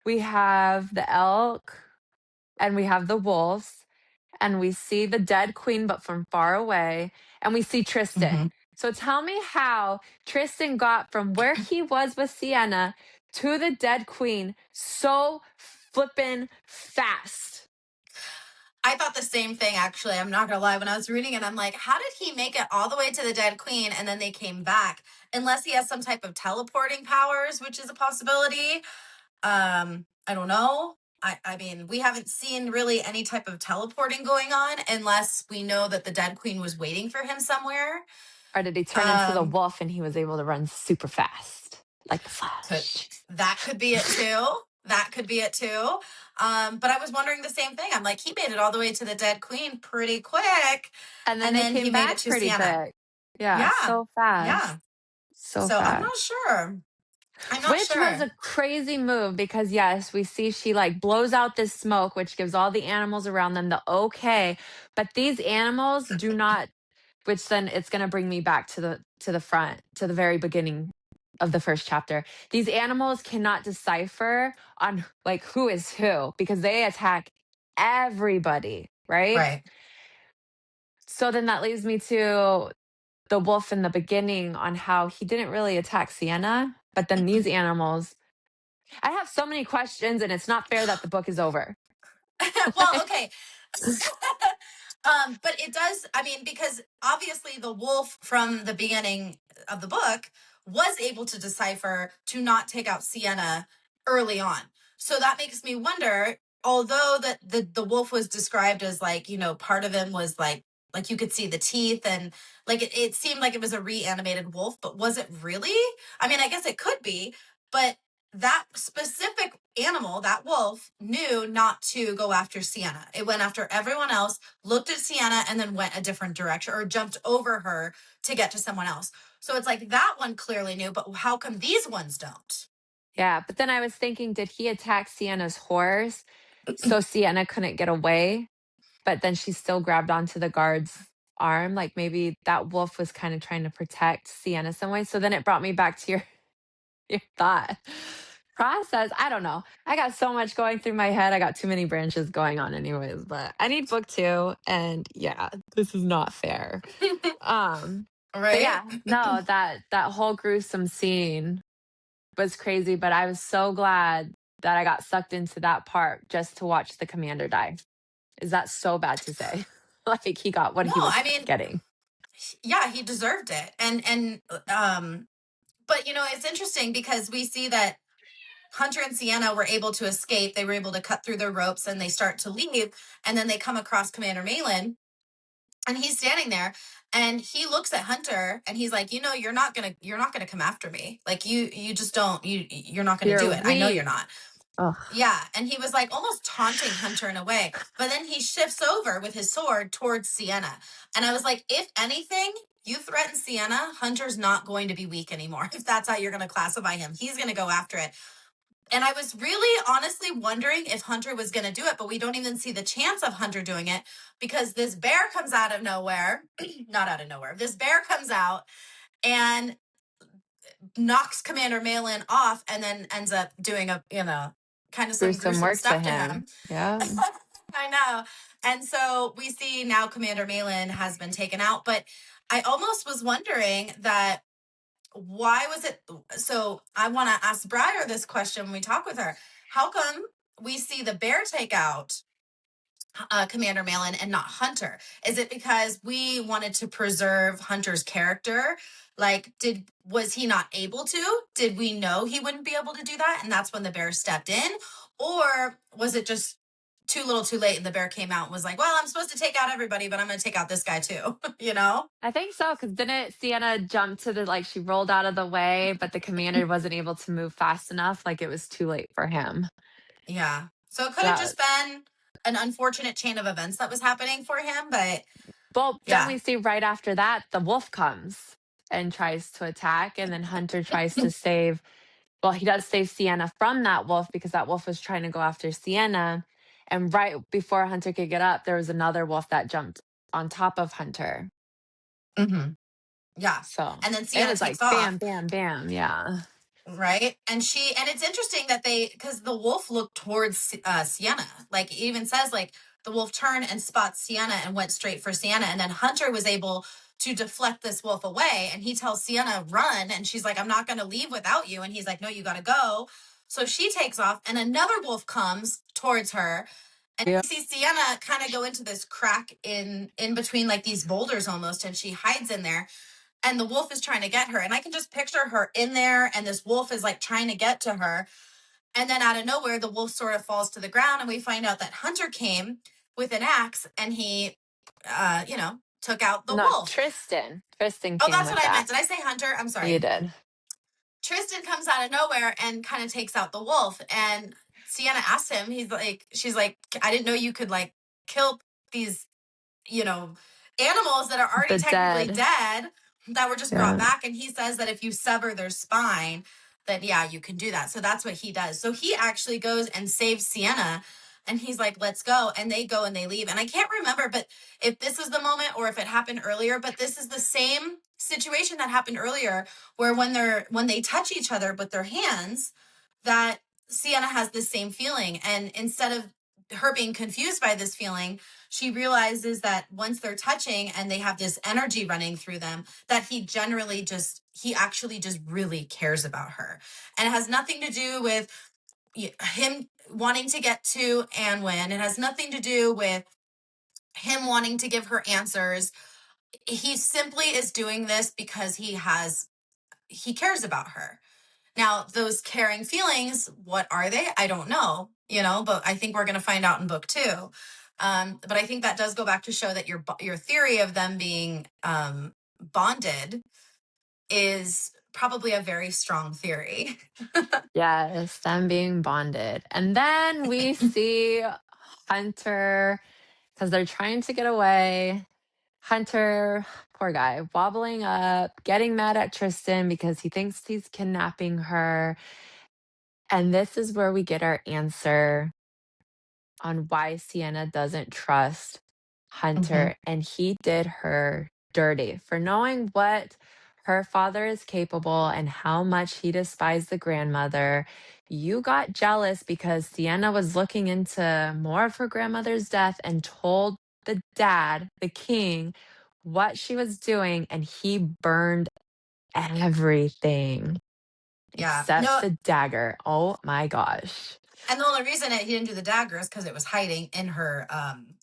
we have the elk, and we have the wolves. And we see the dead queen, but from far away. And we see Hmm. Tristan. So, tell me how Tristan got from where he was with Sienna to the dead queen so flippin' fast. I thought the same thing, actually. I'm not going to lie. When I was reading it, I'm like, how did he make it all the way to the dead queen and then they came back? Unless he has some type of teleporting powers, which is a possibility. I don't know. I mean, we haven't seen really any type of teleporting going on unless we know that the dead queen was waiting for him somewhere. Or did he turn into the Um, wolf and he was able to run super fast, like the could Flash? that could be it too. That could be it too. But I was wondering the same thing. I'm like, he made it all the way to the dead queen pretty quick, And then and they then he came made it back to pretty Sienna. quick. Yeah, Yeah, so yeah. fast. So So I'm fast. not sure. I'm not Which was sure. a crazy move because yes, we see she like blows out this smoke, which gives all the animals around them the okay. But these animals do not, which then it's gonna bring me back to the front, to the very beginning of the first chapter. These animals cannot decipher on like who is who because they attack everybody, right? Right. So then that leads me to the wolf in the beginning on how he didn't really attack Sienna, but then these animals. I have so many questions, and it's not fair that the book is over. Well, okay. But it does, I mean, because obviously the wolf from the beginning of the book was able to decipher to not take out Sienna early on. So that makes me wonder, although that the wolf was described as like, part of him was like you could see the teeth and like it seemed like it was a reanimated wolf, but was it really? I mean, I guess it could be, but that specific animal, that wolf, knew not to go after Sienna. It went after everyone else, looked at Sienna, and then went a different direction or jumped over her to get to someone else. So it's like that one clearly knew, but how come these ones don't? Yeah, but then I was thinking, did he attack Sienna's horse so Sienna couldn't get away? But then she still grabbed onto the guard's arm. Like maybe that wolf was kind of trying to protect Sienna some way. So then it brought me back to your thought process. I don't know. I got so much going through my head. I got too many branches going on anyways, but I need book two. And yeah, this is not fair. Um, but Right? yeah, no, that whole gruesome scene was crazy, but I was so glad that I got sucked into that part just to watch the commander die. Is that so bad to say? Like he got what No, he was I mean, getting. yeah, he deserved it. And but it's interesting because we see that Hunter and Sienna were able to escape. They were able to cut through their ropes and they start to leave. And then they come across Commander Malin and he's standing there and he looks at Hunter and he's like, you're not gonna come after me. Like you just don't, you're not gonna You're do it. I know you're weak. not. Oh, Yeah. And he was like almost taunting Hunter in a way. But then he shifts over with his sword towards Sienna. And I was like, if anything, you threaten Sienna, Hunter's not going to be weak anymore. If that's how you're going to classify him, he's going to go after it. And I was really honestly wondering if Hunter was going to do it, but we don't even see the chance of Hunter doing it because this bear comes out of nowhere. Not out of nowhere. This bear comes out and knocks Commander Malin off and then ends up doing kind of some gruesome gruesome work to stuff to him. him. Yeah. I know. And so we see now Commander Malin has been taken out, but I almost was wondering that why was it so I want to ask Briar this question when we talk with her. How come we see the bear take out Commander Malin and not Hunter? Is it because we wanted to preserve Hunter's character? Like, was he not able to? Did we know he wouldn't be able to do that, and that's when the bear stepped in, or was it just too little, too late, and the bear came out and was like, "Well, I'm supposed to take out everybody, but I'm going to take out this guy too." you know? I think so, because didn't Sienna jump to the like she rolled out of the way, but the commander wasn't able to move fast enough, like it was too late for him. Yeah. So it could have That just been an unfortunate chain of events that was happening for him, but well, then yeah. we see right after that the wolf comes and tries to attack, and then Hunter tries to save well, he does save Sienna from that wolf because that wolf was trying to go after Sienna. And right before Hunter could get up, there was another wolf that jumped on top of Hunter. hmm Yeah. So And then it Sienna was like takes off. bam, bam, bam. Yeah. Right. And it's interesting that because the wolf looked towards Sienna. Like it even says, like, the wolf turned and spots Sienna and went straight for Sienna. And then Hunter was able to deflect this wolf away. And he tells Sienna, run. And she's like, I'm not going to leave without you. And he's like, no, you got to go. So she takes off and another wolf comes towards her. And Yeah. we see Sienna kind of go into this crack in between like these boulders almost. And she hides in there and the wolf is trying to get her. And I can just picture her in there, and this wolf is like trying to get to her. And then out of nowhere, the wolf sort of falls to the ground, and we find out that Hunter came with an axe and he, took out the No, wolf. Tristan. Tristan Oh, came that's with what I that. meant. Did I say Hunter? I'm You sorry. did. Tristan comes out of nowhere and kind of takes out the wolf. And Sienna asked him, she's like, I didn't know you could like kill these you know, animals that are already The technically dead. dead that were just brought Yeah. back. And he says that if you sever their spine, then yeah, you can do that. So that's what he does. So he actually goes and saves Sienna and he's like, let's go. And they go and they leave. And I can't remember, but if this is the moment or if it happened earlier, but this is the same situation that happened earlier where when they touch each other with their hands, that Sienna has the same feeling. And instead of her being confused by this feeling, she realizes that once they're touching and they have this energy running through them, that he actually just really cares about her. And it has nothing to do with him wanting to get to Anwin. It has nothing to do with him wanting to give her answers. He simply is doing this because he cares about her. Now, those caring feelings, what are they? I don't know, but I think we're going to find out in book two. But I think that does go back to show that your theory of them being bonded is probably a very strong theory. Yes, them being bonded. And then we see Hunter because they're trying to get away. Hunter, poor guy, wobbling up, getting mad at Tristan because he thinks he's kidnapping her. And this is where we get our answer on why Sienna doesn't trust hmm Hunter. And he did her dirty for knowing what her father is capable and how much he despised the grandmother. You got jealous because Sienna was looking into more of her grandmother's death and told the dad, the king, what she was doing, and he burned everything Yeah. except No, the dagger. Oh my gosh. And the only reason he didn't do the dagger is because it was hiding in her,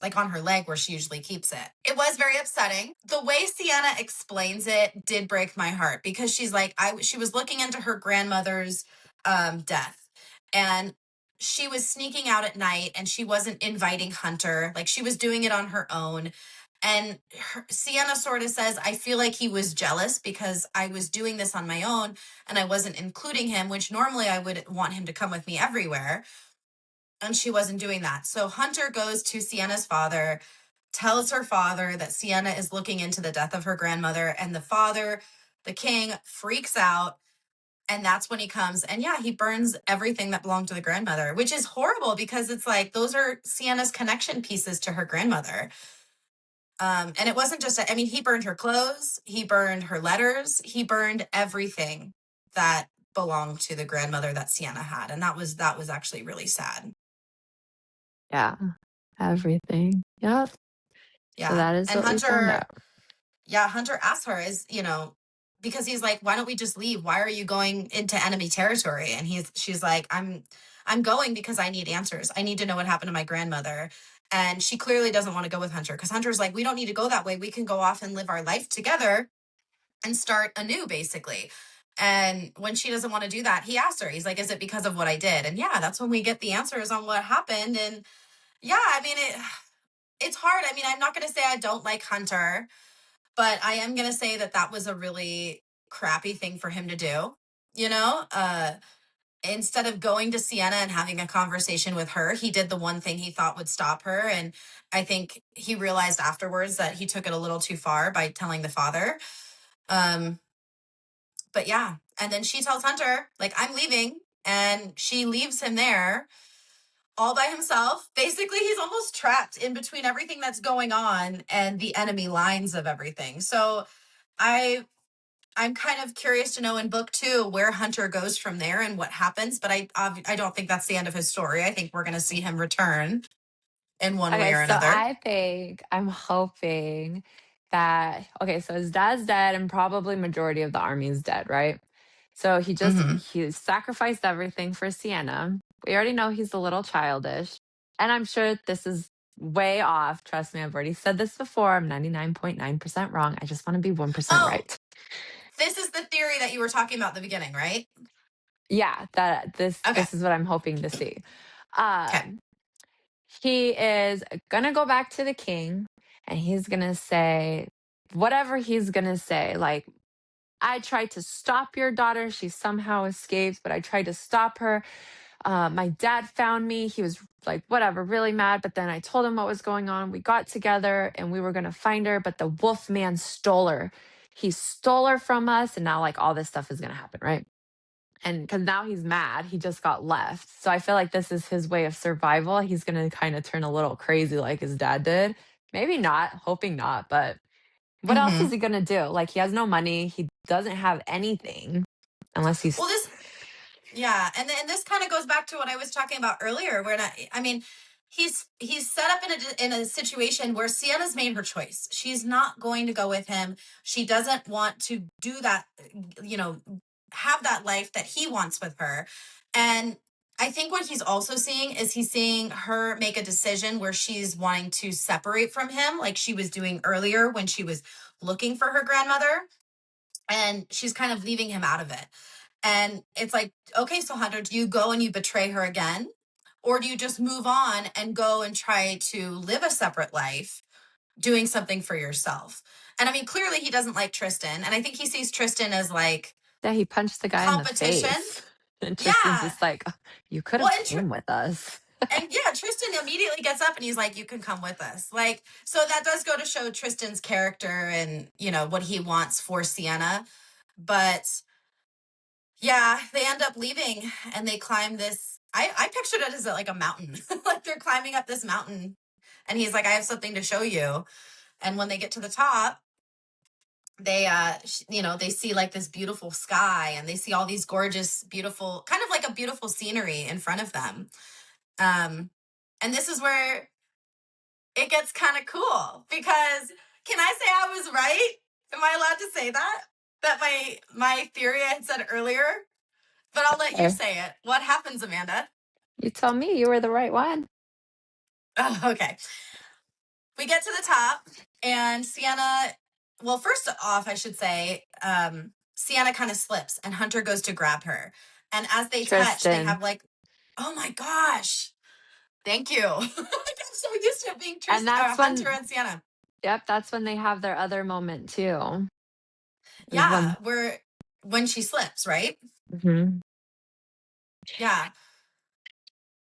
like on her leg where she usually keeps it. It was very upsetting. The way Sienna explains it did break my heart because she's like, she was looking into her grandmother's death, and she was sneaking out at night, and she wasn't inviting Hunter. Like she was doing it on her own. And Sienna sort of says, I feel like he was jealous because I was doing this on my own and I wasn't including him, which normally I would want him to come with me everywhere. And she wasn't doing that. So Hunter goes to Sienna's father, tells her father that Sienna is looking into the death of her grandmother. And the father, the king, freaks out. And that's when he comes. And yeah, he burns everything that belonged to the grandmother, which is horrible because it's like those are Sienna's connection pieces to her grandmother. And it wasn't just, I mean, he burned her clothes, he burned her letters, he burned everything that belonged to the grandmother that Sienna had. And that was actually really sad. Yeah. Everything. Yep. So Yeah. that is And what we found Hunter, out. yeah, Hunter asked her, because he's like, why don't we just leave? Why are you going into enemy territory? And she's like, I'm going because I need answers. I need to know what happened to my grandmother. And she clearly doesn't want to go with Hunter because Hunter's like, we don't need to go that way. We can go off and live our life together and start anew, basically. And when she doesn't want to do that, he asks her, he's like, is it because of what I did? And yeah, that's when we get the answers on what happened. And yeah, I mean, it's hard. I mean, I'm not going to say I don't like Hunter, but I am going to say that was a really crappy thing for him to do, you know? Instead of going to Sienna and having a conversation with her, he did the one thing he thought would stop her. And I think he realized afterwards that he took it a little too far by telling the father. But yeah, and then she tells Hunter, like, I'm leaving. And she leaves him there all by himself. Basically, he's almost trapped in between everything that's going on and the enemy lines of everything. So I'm kind of curious to know in book 2 where Hunter goes from there and what happens. But I don't think that's the end of his story. I think we're going to see him return in one way Okay, or so another. I'm hoping that, okay, so his dad's dead and probably majority of the army is dead, right? So Mm-hmm. he sacrificed everything for Sienna. We already know he's a little childish. And I'm sure this is way off. Trust me, I've already said this before. I'm 99.9% wrong. I just want to be 1% Oh, right. this is the theory that you were talking about at the beginning, right? Yeah, that Okay. this is what I'm hoping to see. Okay. Um, he is gonna go back to the king and he's gonna say whatever he's gonna say. Like, I tried to stop your daughter. She somehow escaped, but I tried to stop her. My dad found me. He was like, whatever, really mad. But then I told him what was going on. We got together and we were going to find her, but the wolf man stole her. He stole her from us. And now, like, all this stuff is going to happen, right? And because now he's mad, he just got left. So I feel like this is his way of survival. He's going to kind of turn a little crazy like his dad did. Maybe not, hoping not. But what else Mm-hmm. is he going to do? Like, he has no money. He doesn't have anything unless he's. Well, yeah, and then this kind of goes back to what I was talking about earlier, where I mean, he's set up in a situation where Sienna's made her choice. She's not going to go with him. She doesn't want to do that, you know, have that life that he wants with her. And I think what he's also seeing is he's seeing her make a decision where she's wanting to separate from him, like she was doing earlier when she was looking for her grandmother, and she's kind of leaving him out of it. And it's like, okay, so Hunter, do you go and you betray her again? Or do you just move on and go and try to live a separate life, doing something for yourself? And I mean, clearly he doesn't like Tristan. And I think he sees Tristan as like Yeah, he punched the guy in the competition. face. And Tristan's Yeah. just like, "Oh, you could Well, have came with us." and yeah, Tristan immediately gets up and he's like, you can come with us. Like, so that does go to show Tristan's character and, what he wants for Sienna. But yeah, they end up leaving and they climb this. I pictured it as like a mountain. Like they're climbing up this mountain and he's like, I have something to show you. And when they get to the top, they they see like this beautiful sky and they see all these gorgeous, beautiful, kind of like a beautiful scenery in front of them. And this is where it gets kind of cool because can I say I was right? Am I allowed to say that? That my theory I had said earlier? But I'll let you Okay. say it. What happens, Amanda? You tell me, you were the right one. Oh, okay. We get to the top, and Sienna, well, first off, I should say, Sienna kind of slips, and Hunter goes to grab her. And as they touch, they Tristan. have like, oh my gosh, thank you. I'm so used to it being And that's Hunter when, and Sienna. yep, that's when they have their other moment too. Is Yeah, when, when she slips, right? Mhm. Yeah.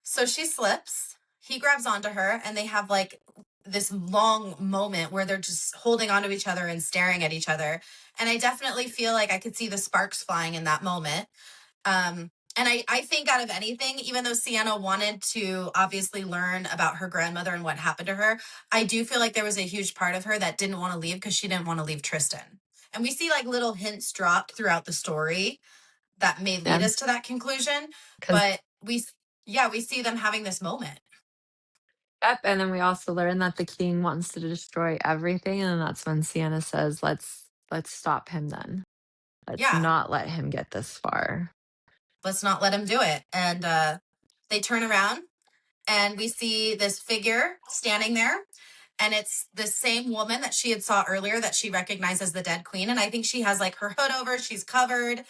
So she slips, he grabs onto her, and they have like this long moment where they're just holding onto each other and staring at each other. And I definitely feel like I could see the sparks flying in that moment. And I think out of anything, even though Sienna wanted to obviously learn about her grandmother and what happened to her, I do feel like there was a huge part of her that didn't want to leave because she didn't want to leave Tristan. And we see like little hints dropped throughout the story that may lead Yeah. us to that conclusion. Because, But yeah, we see them having this moment. yep. And then we also learn that the king wants to destroy everything. And that's when Sienna says, let's stop him then. Let's Yeah, not let him get this far. let's not let him do it. And they turn around, and we see this figure standing there, and it's the same woman that she had saw earlier that she recognized as the dead queen. And I think she has like her hood over, she's covered,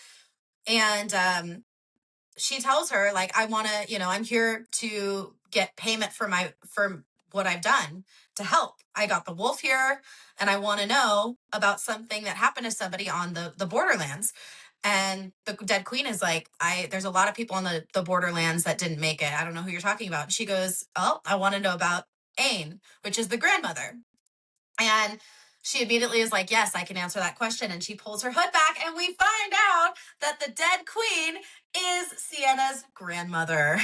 and she tells her like, I want to, I'm here to get payment for what I've done to help. I got the wolf here, and I want to know about something that happened to somebody on the borderlands. And the dead queen is like, there's a lot of people on the borderlands that didn't make it. I don't know who you're talking about. And she goes, oh, I want to know about Ain, which is the grandmother. And she immediately is like, yes, I can answer that question. And she pulls her hood back, and we find out that the dead queen is Sienna's grandmother.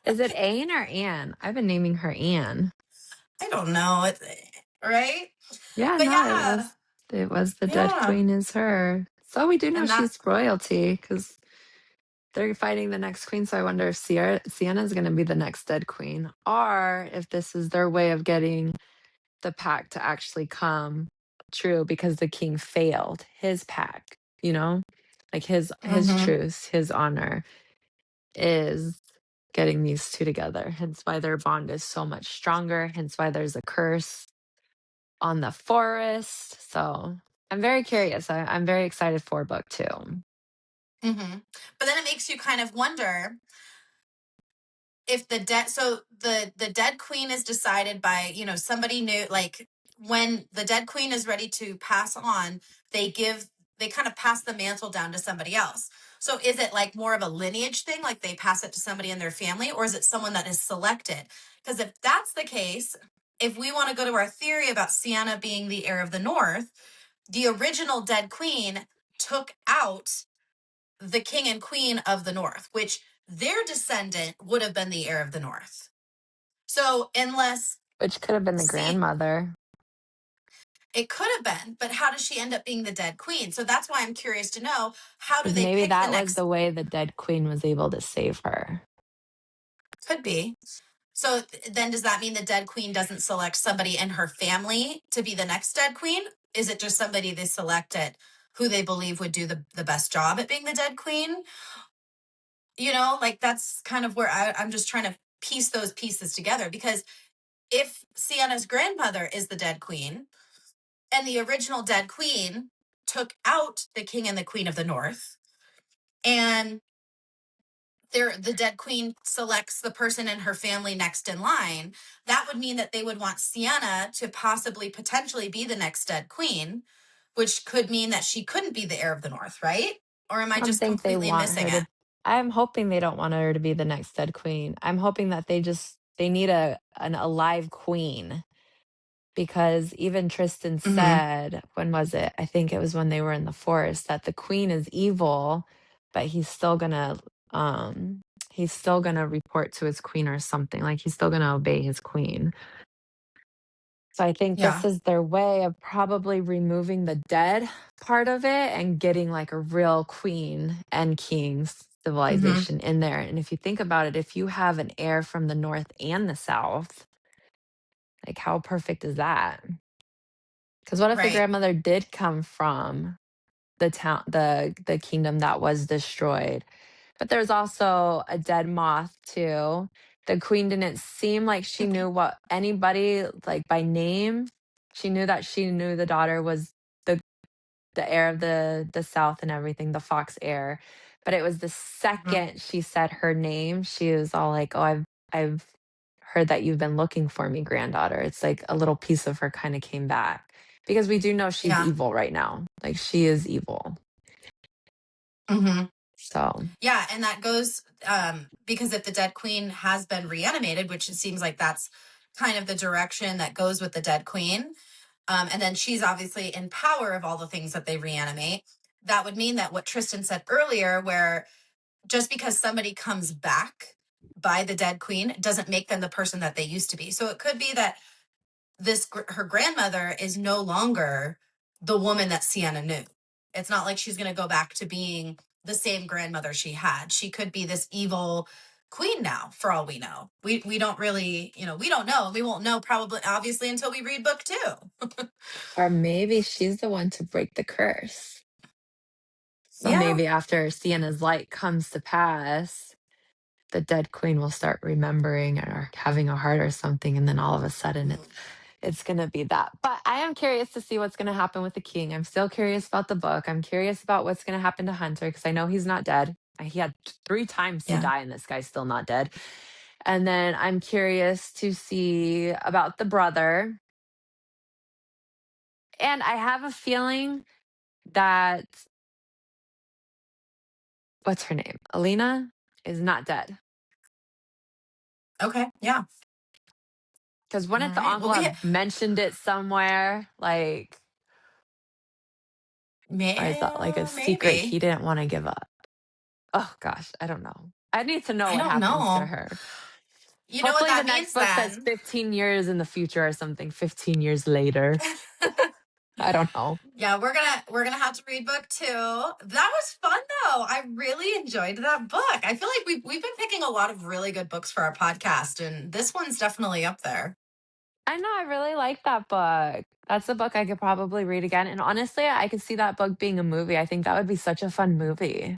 Is it Anne or Anne? I've been naming her Anne. I don't know. Right? Yeah, But no, yeah, it was the dead yeah. queen is her. So we do know And that, she's royalty because they're fighting the next queen. So I wonder if Sienna is going to be the next dead queen, or if this is their way of getting the pact to actually come true because the king failed his pact. Like his hmm truth, his honor is getting these two together. Hence why their bond is so much stronger. Hence why there's a curse on the forest. So I'm very curious. I'm very excited for book two. but then it makes you kind of wonder if the dead queen is decided by somebody new, like when the dead queen is ready to pass on, they kind of pass the mantle down to somebody else. So is it like more of a lineage thing, like they pass it to somebody in their family, or is it someone that is selected? Because if that's the case, if we want to go to our theory about Sienna being the heir of the north, the original dead queen took out the king and queen of the north, which their descendant would have been the heir of the north. So unless Which could have been the see grandmother. it could have been, but how does she end up being the dead queen? So that's why I'm curious to know, how do Because they maybe pick the that was next? the way the dead queen was able to save her. Could be. So then does that mean the dead queen doesn't select somebody in her family to be the next dead queen? Is it just somebody they selected who they believe would do the best job at being the dead queen? Like that's kind of where I'm just trying to piece those pieces together, because if Sienna's grandmother is the dead queen, and the original dead queen took out the king and the queen of the north, and the dead queen selects the person in her family next in line, that would mean that they would want Sienna to possibly potentially be the next dead queen, which could mean that she couldn't be the heir of the north, right? Or am I I don't just think they completely want missing her it? to. I'm hoping they don't want her to be the next dead queen. I'm hoping that they need an alive queen because even Tristan Mm-hmm. said, when was it? I think it was when they were in the forest, that the queen is evil, but he's still gonna report to his queen or something. Like he's still gonna obey his queen. So I think this Yeah. is their way of probably removing the dead part of it and getting like a real queen and king Mm-hmm. civilization in there. And if you think about it, if you have an heir from the north and the south, like how perfect is that? Because what if the Right. grandmother did come from the town, the kingdom that was destroyed? But there's also a dead moth too. The queen didn't seem like she knew what anybody like by name. She knew that she knew the daughter was the the heir of the South and everything, the fox heir. But it was the Mhm. second she said her name, she was all like, "Oh, I've heard that you've been looking for me, granddaughter." It's like a little piece of her kind of came back because we do know she's Yeah. evil right now. Like she is evil. Hmm. So Yeah, and that goes because if the dead queen has been reanimated, which it seems like that's kind of the direction that goes with the dead queen, and then she's obviously in power of all the things that they reanimate. That would mean that what Tristan said earlier, where just because somebody comes back by the dead queen doesn't make them the person that they used to be. So it could be that this her grandmother is no longer the woman that Sienna knew. It's not like she's going to go back to being the same grandmother she had. She could be this evil queen now, for all we know. We don't really, we don't know. We won't know probably obviously until we read book 2. or maybe she's the one to break the curse. So Yeah. maybe after Sienna's light comes to pass, the dead queen will start remembering or having a heart or something, and then all of a sudden Mhm. it's gonna be that. But I am curious to see what's gonna happen with the king. I'm still curious about the book. I'm curious about what's gonna happen to Hunter because I know he's not dead. He had 3 times to Yeah. die, and this guy's still not dead. And then I'm curious to see about the brother. And I have a feeling that what's her name? Alina is not dead. Okay. Yeah. Because All wouldn't the right. Well, uncle have mentioned it somewhere? Like, or is that like a secret maybe. he didn't want to give up? Oh gosh, I don't know. I need to know I what don't happens to know. her. You know what Hopefully, the that next means book says then? 15 years in the future or something, 15 years later. I don't know. Yeah, we're gonna have to read book 2. That was fun though. I really enjoyed that book. I feel like we've been picking a lot of really good books for our podcast, and this one's definitely up there. I know, I really like that book. That's a book I could probably read again. And honestly, I could see that book being a movie. I think that would be such a fun movie.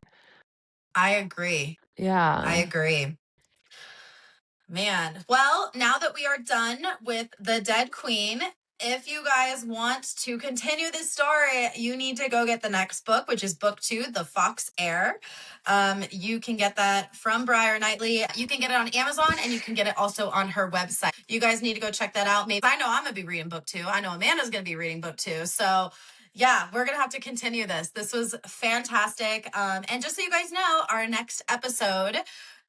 I agree. I Yeah. agree. Man, well, now that we are done with the Dead Queen, if you guys want to continue this story, you need to go get the next book, which is book 2, The Fox Heir. You can get that from Briar Knightley. You can get it on Amazon and you can get it also on her website. You guys need to go check that out. Maybe I know I'm going to be reading book 2. I know Amanda's going to be reading book 2. So, yeah, we're going to have to continue this. This was fantastic. And just so you guys know, our next episode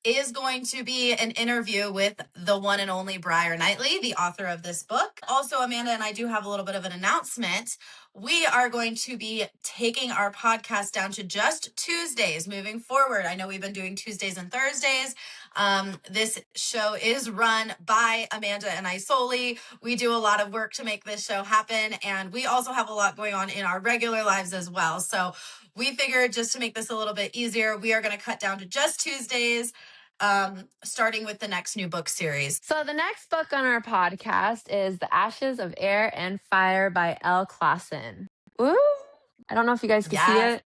is going to be an interview with the one and only Briar Knightley, the author of this book. Also, Amanda and I do have a little bit of an announcement. We are going to be taking our podcast down to just Tuesdays moving forward. I know we've been doing Tuesdays and Thursdays. This show is run by Amanda and I solely. We do a lot of work to make this show happen, and we also have a lot going on in our regular lives as well. So we figured just to make this a little bit easier, we are going to cut down to just Tuesdays, starting with the next new book series. So the next book on our podcast is The Ashes of Air and Fire by Elle Clausen. Ooh. I don't know if you guys can see Yes. it,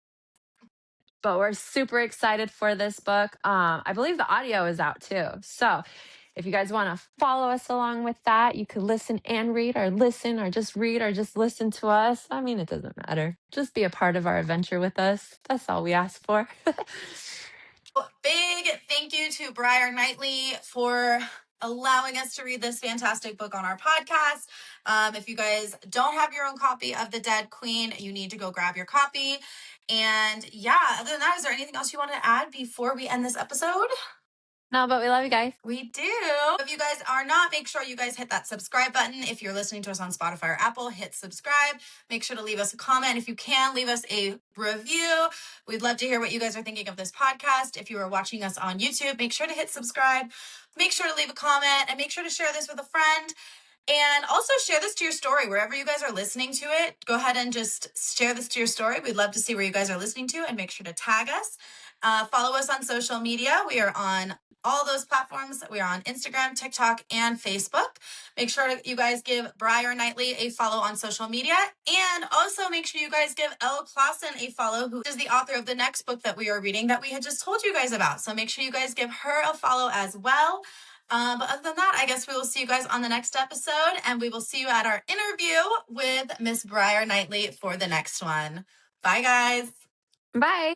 but we're super excited for this book. I believe the audio is out too. So if you guys want to follow us along with that, you could listen and read, or listen, or just read, or just listen to us. I mean, it doesn't matter. Just be a part of our adventure with us. That's all we ask for. Big thank you to Briar Knightley for allowing us to read this fantastic book on our podcast. If you guys don't have your own copy of The Dead Queen, you need to go grab your copy. And yeah, other than that, is there anything else you want to add before we end this episode? No, but we love you guys. We do. If you guys are not, make sure you guys hit that subscribe button. If you're listening to us on Spotify or Apple, hit subscribe. Make sure to leave us a comment. If you can, leave us a review. We'd love to hear what you guys are thinking of this podcast. If you are watching us on YouTube, make sure to hit subscribe. Make sure to leave a comment, and make sure to share this with a friend. And also share this to your story wherever you guys are listening to it. Go ahead and just share this to your story. We'd love to see where you guys are listening to, and make sure to tag us. Follow us on social media. We are on all those platforms. We are on Instagram, TikTok, and Facebook. Make sure you guys give Briar Knightley a follow on social media. And also make sure you guys give Elle Clausen a follow, who is the author of the next book that we are reading that we had just told you guys about. So make sure you guys give her a follow as well. But other than that, I guess we will see you guys on the next episode, and we will see you at our interview with Miss Briar Knightley for the next one. Bye, guys. Bye.